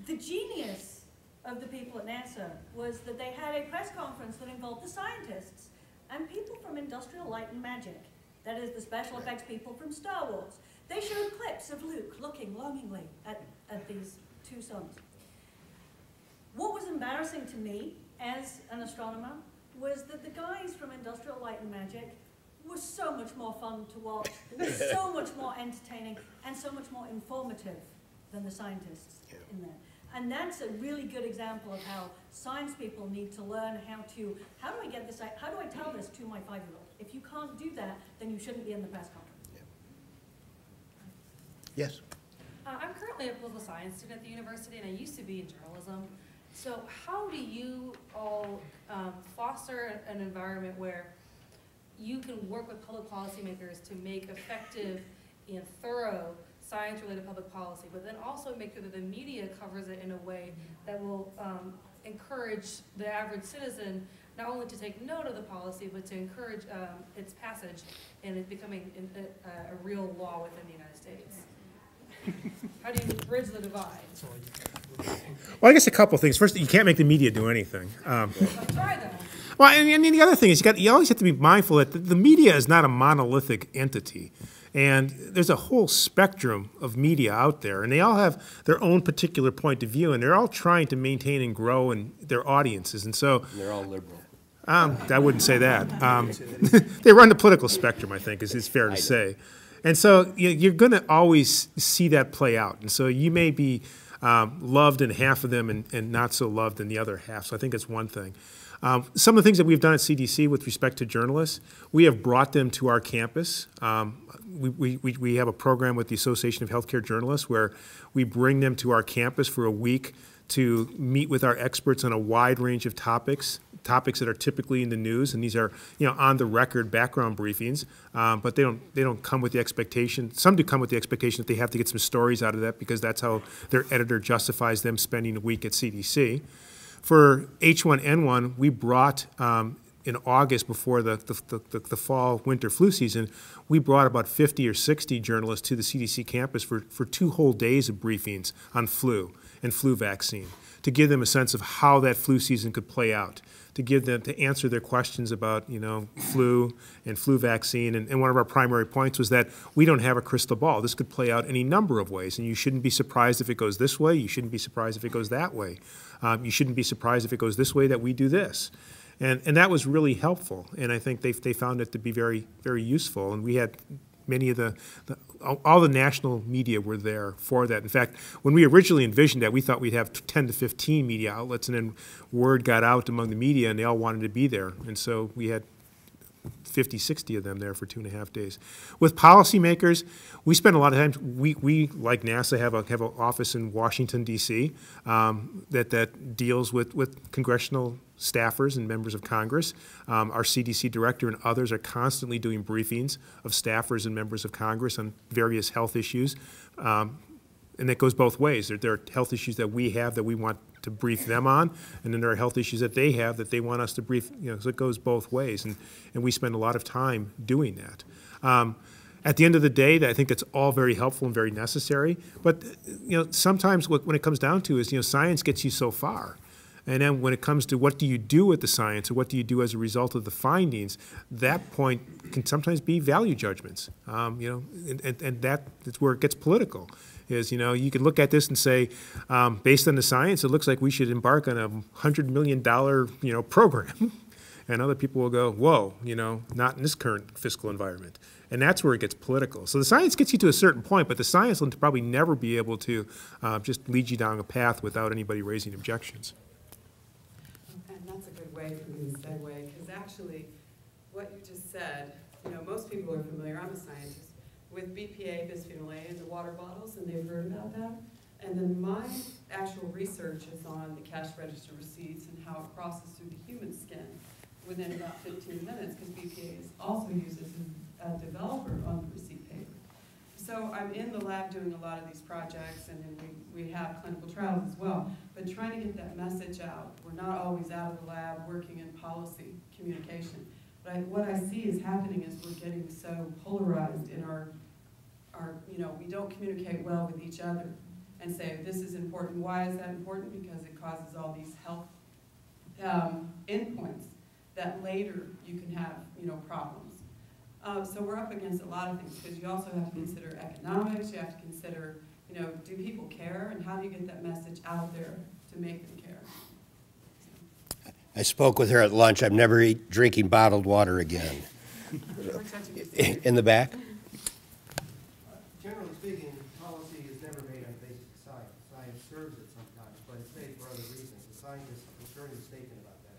The genius of the people at NASA was that they had a press conference that involved the scientists and people from Industrial Light and Magic, that is the special effects people from Star Wars. They showed clips of Luke looking longingly at these two suns. What was embarrassing to me as an astronomer was that the guys from Industrial Light and Magic were so much more fun to watch, were so much more entertaining, and so much more informative than the scientists in there. And that's a really good example of how science people need to learn how do I get this, how do I tell this to my 5-year-old? If you can't do that, then you shouldn't be in the press conference. Yes. I'm currently a political science student at the university, and I used to be in journalism. So how do you all foster an environment where you can work with public policymakers to make effective and thorough science-related public policy, but then also make sure that the media covers it in a way that will encourage the average citizen not only to take note of the policy, but to encourage its passage and it becoming a real law within the United States? How do you bridge the divide? Well, I guess a couple things. First, you can't make the media do anything. Try that. Well, and the other thing is you always have to be mindful that the media is not a monolithic entity. And there's a whole spectrum of media out there, and they all have their own particular point of view, and they're all trying to maintain and grow in their audiences. And so They're all liberal. I wouldn't say that. They run the political spectrum, I think, is fair to say. And so you're going to always see that play out. And so you may be loved in half of them and not so loved in the other half. So I think that's one thing. Some of the things that we've done at CDC with respect to journalists, we have brought them to our campus. We have a program with the Association of Healthcare Journalists where we bring them to our campus for a week to meet with our experts on a wide range of topics that are typically in the news, and these are on-the-record background briefings. But they don't come with the expectation. Some do come with the expectation that they have to get some stories out of that because that's how their editor justifies them spending a week at CDC. For H1N1, we brought in August before the fall-winter flu season, we brought about 50 or 60 journalists to the CDC campus for 2 whole days of briefings on flu and flu vaccine to give them a sense of how that flu season could play out, to answer their questions about flu and flu vaccine. And one of our primary points was that we don't have a crystal ball. This could play out any number of ways, and you shouldn't be surprised if it goes this way. You shouldn't be surprised if it goes that way. You shouldn't be surprised if it goes this way that we do this. And that was really helpful, and I think they found it to be very, very useful. And we had many of all the national media were there for that. In fact, when we originally envisioned that, we thought we'd have 10 to 15 media outlets, and then word got out among the media, and they all wanted to be there. And so we had 50, 60 of them there for 2.5 days. With policymakers, we spend a lot of time. We like NASA have an office in Washington D.C. That deals with congressional staffers and members of Congress. Our CDC director and others are constantly doing briefings of staffers and members of Congress on various health issues, and that goes both ways. There are health issues that we have that we want to brief them on, and then there are health issues that they have that they want us to brief, so it goes both ways, and we spend a lot of time doing that. At the end of the day, I think that's all very helpful and very necessary, but sometimes when it comes down to is, science gets you so far. And then when it comes to what do you do with the science or what do you do as a result of the findings, that point can sometimes be value judgments, and that's where it gets political. Is, you can look at this and say, based on the science, it looks like we should embark on a $100 million, program. And other people will go, whoa, not in this current fiscal environment. And that's where it gets political. So the science gets you to a certain point, but the science will probably never be able to just lead you down a path without anybody raising objections. And that's a good way for me to segue, because actually what you just said, most people are familiar, I'm a scientist, with BPA, bisphenol A, into water bottles, and they've heard about that. And then my actual research is on the cash register receipts and how it crosses through the human skin within about 15 minutes, because BPA is also used as a developer on the receipt paper. So I'm in the lab doing a lot of these projects, and then we have clinical trials as well. But trying to get that message out, we're not always out of the lab working in policy communication. But what I see is happening is we're getting so polarized in our, we don't communicate well with each other and say, this is important. Why is that important? Because it causes all these health endpoints that later you can have, problems. So we're up against a lot of things, because you also have to consider economics, you have to consider, do people care, and how do you get that message out there to make them care? I spoke with her at lunch. I'm never drinking bottled water again. In the back? Generally speaking, policy is never made on the basis of science. Science serves it sometimes, but it's made for other reasons. The scientists are very mistaken about that.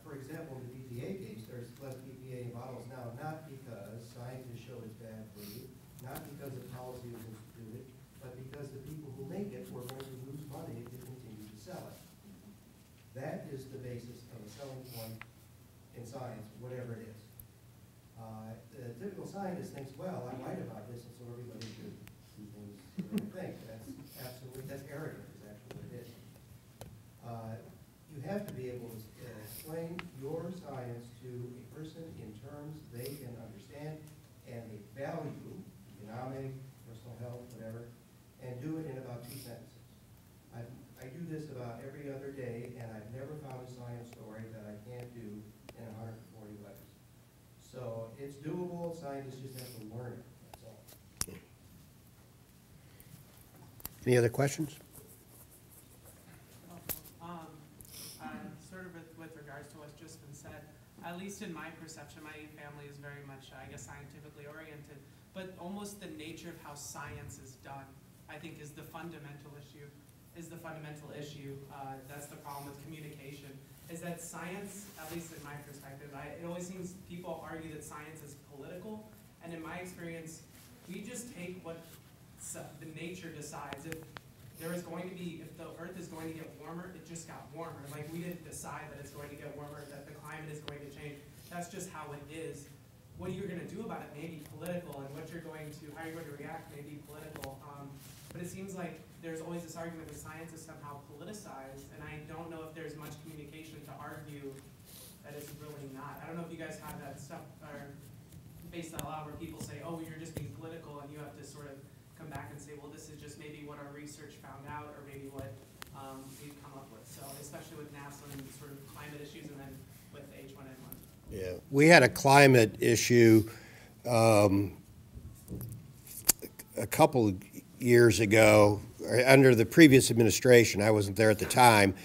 For example, in the BPA case, there's less BPA in bottles now, not because scientists showed it's bad for you, not because the policy was instituted, but because the people who make it were going to lose money if they continue to sell it. That is the basis of a selling point in science, whatever it is. The typical scientist thinks, well, I'm right about this, and so everybody should do things the way I think. That's arrogant, is actually what it is. You have to be able to explain your science to a person in terms they can understand and they value, economic, personal health, whatever, and do it in about 2 sentences. I do this about every other day, and I've never found a science story that I can't do in 140 letters. So it's doable. Scientists just have to learn it. That's all. Any other questions? Sort of with regards to what's just been said, at least in my perception, my family is very much, I guess, scientifically oriented, but almost the nature of how science is done, I think, is the fundamental issue. That's the problem with communication, is that science, at least in my perspective, it always seems people argue that science is political, and in my experience, we just take what the nature decides. If the Earth is going to get warmer, it just got warmer. Like, we didn't decide that it's going to get warmer, that the climate is going to change. That's just how it is. What you're going to do about it may be political, and how you're going to react may be political. But it seems like there's always this argument that science is somehow politicized, and I don't know if there's much communication to argue that it's really not. I don't know if you guys have that stuff, or based on a lot where people say, oh, you're just being political, and you have to sort of come back and say, well, this is just maybe what our research found out, or maybe what we've come up with. So especially with NASA and sort of climate issues, and then with H1N1. Yeah, we had a climate issue a couple of years ago under the previous administration. I wasn't there at the time,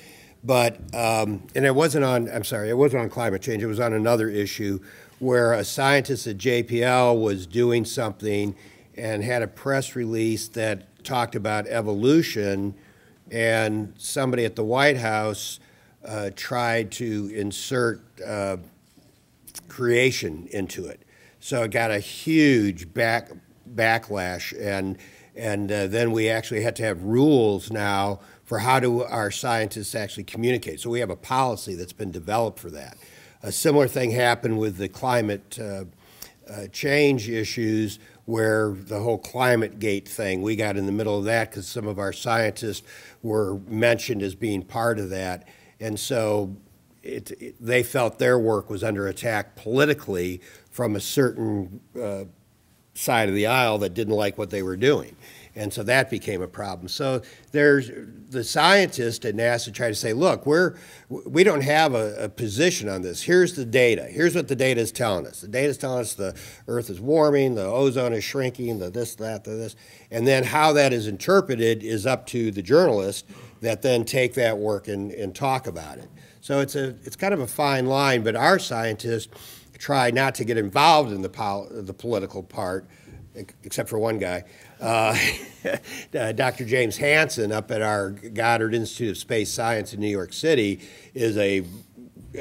but and it wasn't on. I'm sorry, it wasn't on climate change. It was on another issue where a scientist at JPL was doing something and had a press release that talked about evolution, and somebody at the White House tried to insert creation into it. So it got a huge backlash, and then we actually had to have rules now for how do our scientists actually communicate. So we have a policy that's been developed for that. A similar thing happened with the climate change issues, where the whole climate gate thing, we got in the middle of that because some of our scientists were mentioned as being part of that. And so they felt their work was under attack politically from a certain side of the aisle that didn't like what they were doing. And so that became a problem. So there's the scientists at NASA try to say, look, we don't have a position on this. Here's the data. Here's what the data is telling us. The data is telling us the Earth is warming, the ozone is shrinking, the this, that, the this. And then how that is interpreted is up to the journalists that then take that work and talk about it. So it's kind of a fine line, but our scientists try not to get involved in the political part, except for one guy. Dr. James Hansen up at our Goddard Institute of Space Science in New York City is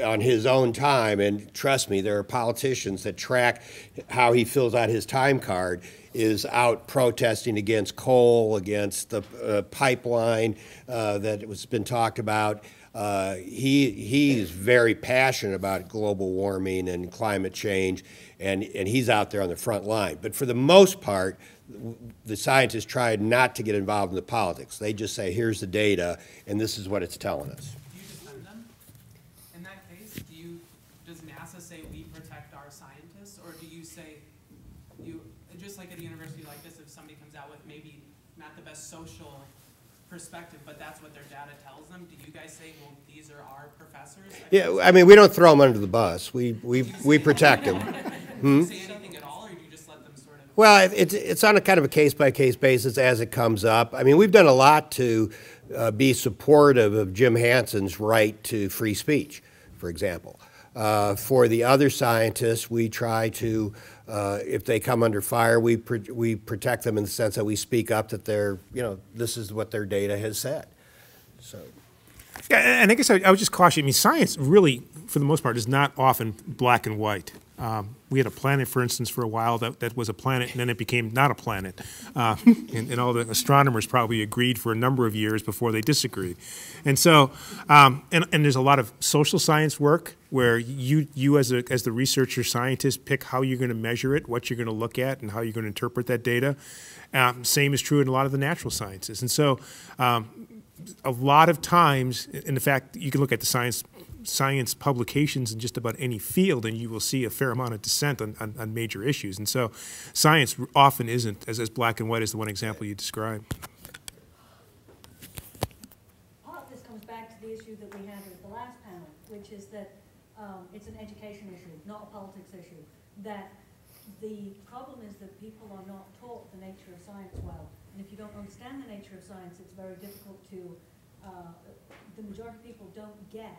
on his own time, and trust me, there are politicians that track how he fills out his time card, is out protesting against coal, against the pipeline that has been talked about. He is very passionate about global warming and climate change, and he's out there on the front line. But for the most part, the scientists try not to get involved in the politics. They just say, here's the data, and this is what it's telling us. Do you defend them? In that case, does NASA say we protect our scientists, or do you say, just like at a university like this, if somebody comes out with maybe not the best social perspective, but that's what their data tells them, do you guys say, well, these are our professors? Yeah, I mean, we don't throw them under the bus. We protect them. Do you say anything at all, or do you just let them sort of? Well, it's on a kind of a case-by-case basis as it comes up. I mean, we've done a lot to be supportive of Jim Hansen's right to free speech, for example. For the other scientists, we try to, if they come under fire, we protect them in the sense that we speak up that they're, this is what their data has said. So. Yeah, and I guess I would just caution, I mean, science really, for the most part, is not often black and white. We had a planet, for instance, for a while that was a planet, and then it became not a planet. And all the astronomers probably agreed for a number of years before they disagreed. And so, and there's a lot of social science work where you as the researcher scientist pick how you're going to measure it, what you're going to look at, and how you're going to interpret that data. Same is true in a lot of the natural sciences. And so, a lot of times, in the fact, you can look at the science publications in just about any field, and you will see a fair amount of dissent on major issues. And so science often isn't as black and white as the one example you described. Part of this comes back to the issue that we had at the last panel, which is that it's an education issue, not a politics issue. That the problem is that people are not taught the nature of science well. And if you don't understand the nature of science, it's very difficult to, the majority of people don't get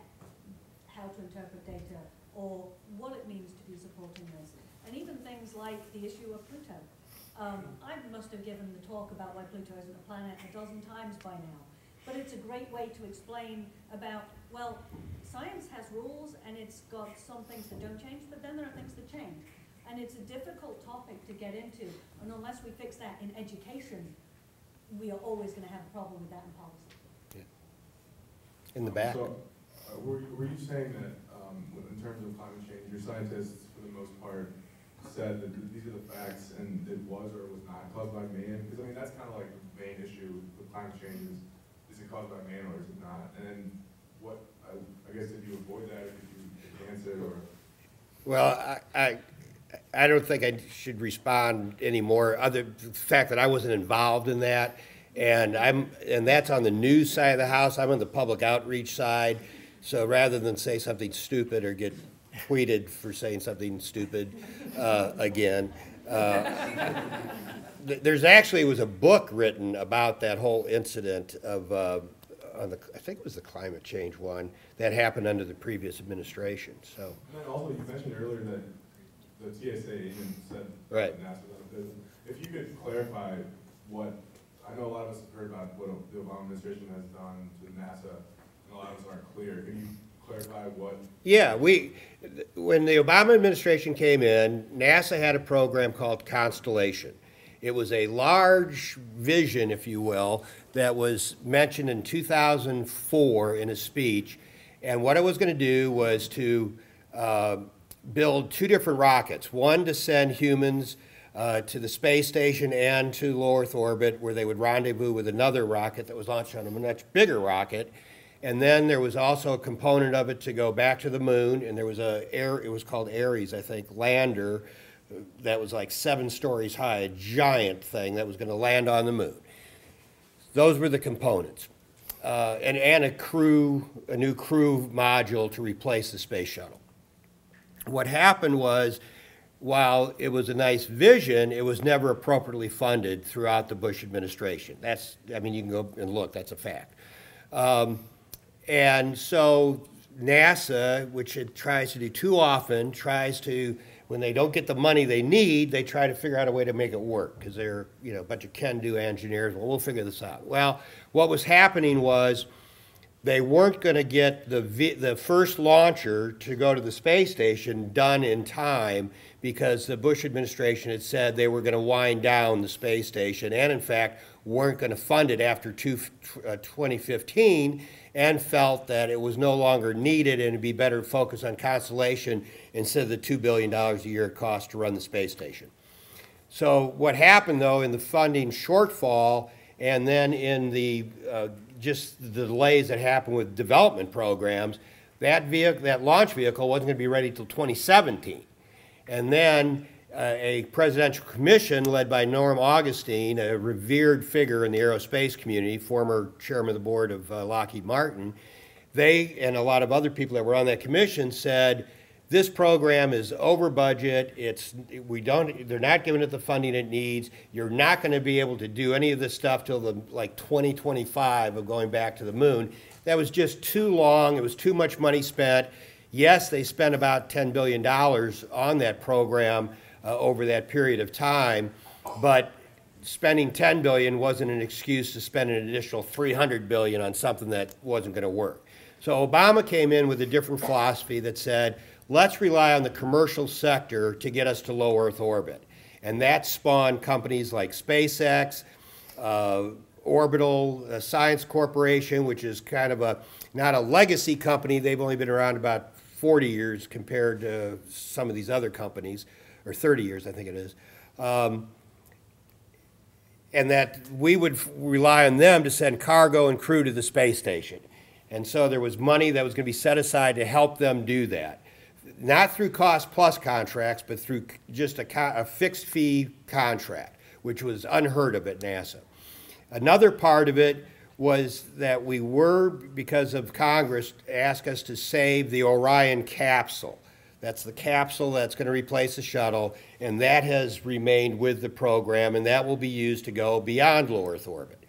how to interpret data or what it means to be supporting this. And even things like the issue of Pluto. I must have given the talk about why Pluto isn't a planet a dozen times by now. But it's a great way to explain about, well, science has rules and it's got some things that don't change, but then there are things that change. And it's a difficult topic to get into. And unless we fix that in education, we are always going to have a problem with that in policy. Yeah. In the back. So, were you saying that in terms of climate change, your scientists, for the most part, said that these are the facts and it was or was not caused by man? Because, I mean, that's kind of like the main issue with climate change is it caused by man or is it not? And then what, I guess, did you avoid that or did you advance it or? Well, I don't think I should respond anymore, other than the fact that I wasn't involved in that. And that's on the news side of the house. I'm on the public outreach side. So rather than say something stupid or get tweeted for saying something stupid again, there's actually was a book written about that whole incident of, I think it was the climate change one, that happened under the previous administration. So. And then also you mentioned earlier that the TSA agent said right. that NASA was business. If you could clarify what, I know a lot of us have heard about what the Obama administration has done to NASA, and a lot of us aren't clear. Can you clarify what? Yeah, when the Obama administration came in, NASA had a program called Constellation. It was a large vision, if you will, that was mentioned in 2004 in a speech, and what it was going to do was to build two different rockets, one to send humans to the space station and to low Earth orbit, where they would rendezvous with another rocket that was launched on a much bigger rocket. And then there was also a component of it to go back to the moon, and there was it was called Ares, I think, lander that was like 7 stories high, a giant thing that was going to land on the moon. Those were the components. And a new crew module to replace the space shuttle. What happened was, while it was a nice vision, it was never appropriately funded throughout the Bush administration. I mean, you can go and look, that's a fact. And so NASA, which it tries to do too often, tries to, when they don't get the money they need, they try to figure out a way to make it work, because they're, a bunch of can-do engineers. Well, we'll figure this out. Well, what was happening was, they weren't going to get the first launcher to go to the space station done in time because the Bush administration had said they were going to wind down the space station and, in fact, weren't going to fund it after 2015 and felt that it was no longer needed and it'd be better to focus on Constellation instead of the $2 billion a year it cost to run the space station. So what happened, though, in the funding shortfall and then in the just the delays that happened with development programs, that launch vehicle wasn't going to be ready till 2017. And then a presidential commission led by Norm Augustine, a revered figure in the aerospace community, former chairman of the board of Lockheed Martin, they and a lot of other people that were on that commission said, this program is over budget. They're not giving it the funding it needs. You're not going to be able to do any of this stuff till like 2025 of going back to the moon. That was just too long. It was too much money spent. Yes, they spent about $10 billion on that program over that period of time, but spending $10 billion wasn't an excuse to spend an additional $300 billion on something that wasn't going to work. So Obama came in with a different philosophy that said, let's rely on the commercial sector to get us to low Earth orbit. And that spawned companies like SpaceX, Orbital Science Corporation, which is kind of not a legacy company. They've only been around about 40 years compared to some of these other companies, or 30 years, I think it is. And that we would rely on them to send cargo and crew to the space station. And so there was money that was going to be set aside to help them do that. Not through cost-plus contracts, but through just a fixed fee contract, which was unheard of at NASA. Another part of it was that we were, because of Congress, asked us to save the Orion capsule. That's the capsule that's going to replace the shuttle, and that has remained with the program, and that will be used to go beyond low Earth orbit.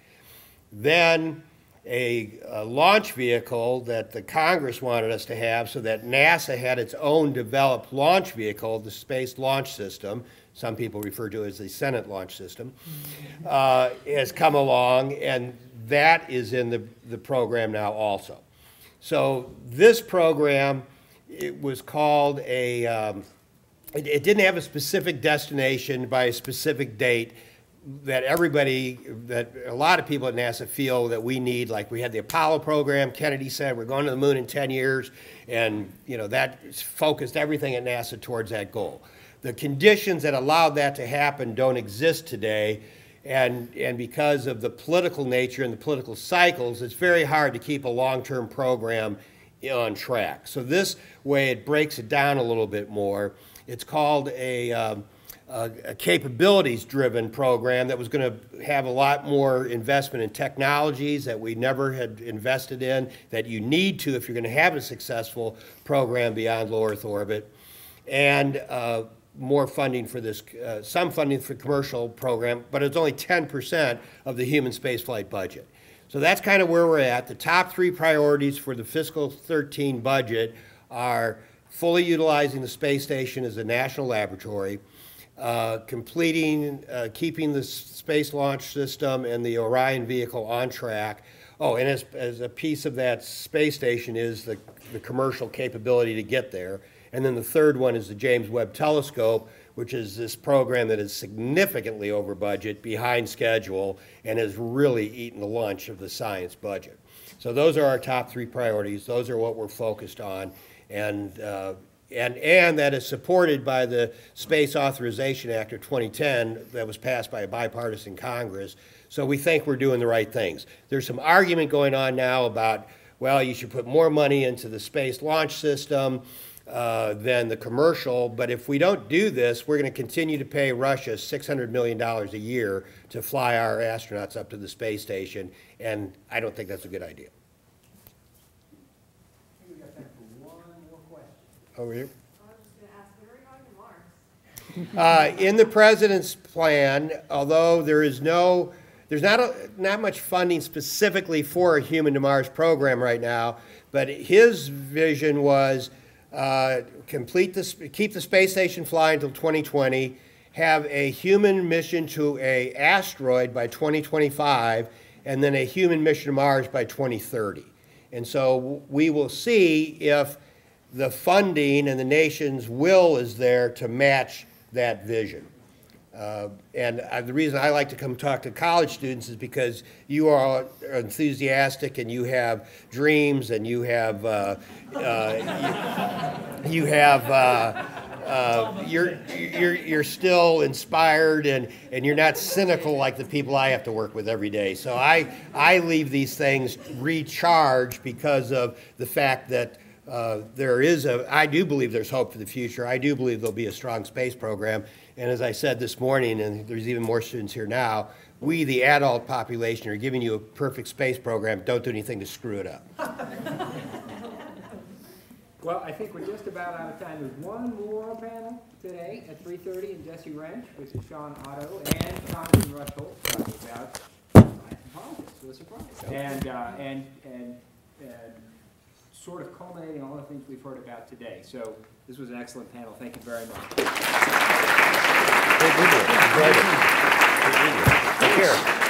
Then a launch vehicle that the Congress wanted us to have so that NASA had its own developed launch vehicle, the Space Launch System, some people refer to it as the Senate Launch System, has come along, and that is in the program now also. So this program, it was called it didn't have a specific destination by a specific date that a lot of people at NASA feel that we need. Like we had the Apollo program, Kennedy said we're going to the moon in 10 years, and that focused everything at NASA towards that goal. The conditions that allowed that to happen don't exist today, and because of the political nature and the political cycles, it's very hard to keep a long-term program on track. So this way it breaks it down a little bit more. It's called a capabilities-driven program that was going to have a lot more investment in technologies that we never had invested in, that you need to if you're going to have a successful program beyond low Earth orbit, and more funding for this, some funding for commercial program, but it's only 10% of the human spaceflight budget. So that's kind of where we're at. The top three priorities for the fiscal 13 budget are fully utilizing the space station as a national laboratory, keeping the Space Launch System and the Orion vehicle on track. Oh, and as a piece of that space station is the commercial capability to get there. And then the third one is the James Webb Telescope, which is this program that is significantly over budget, behind schedule, and has really eaten the lunch of the science budget. So those are our top three priorities. Those are what we're focused on. And that is supported by the Space Authorization Act of 2010 that was passed by a bipartisan Congress. So we think we're doing the right things. There's some argument going on now about, well, you should put more money into the Space Launch System than the commercial, but if we don't do this, we're going to continue to pay Russia $600 million a year to fly our astronauts up to the space station, and I don't think that's a good idea. We got time for one more question. Over here. I was just going to ask, when are we going to Mars? In the president's plan, although there's not much funding specifically for a human to Mars program right now, but his vision was keep the space station flying until 2020, have a human mission to an asteroid by 2025, and then a human mission to Mars by 2030. And so we will see if the funding and the nation's will is there to match that vision. The reason I like to come talk to college students is because you are enthusiastic and you have dreams and you have you're still inspired and you're not cynical like the people I have to work with every day. So I leave these things recharged because of the fact that I do believe there's hope for the future. I do believe there'll be a strong space program. And as I said this morning, and there's even more students here now, we, the adult population, are giving you a perfect space program. Don't do anything to screw it up. Well, I think we're just about out of time. There's one more panel today at 3:30 in Jesse Wrench, which is Sean Otto and Jonathan Rushholt talking about science and politics. What a surprise. And sort of culminating all the things we've heard about today. So this was an excellent panel. Thank you very much. Take care.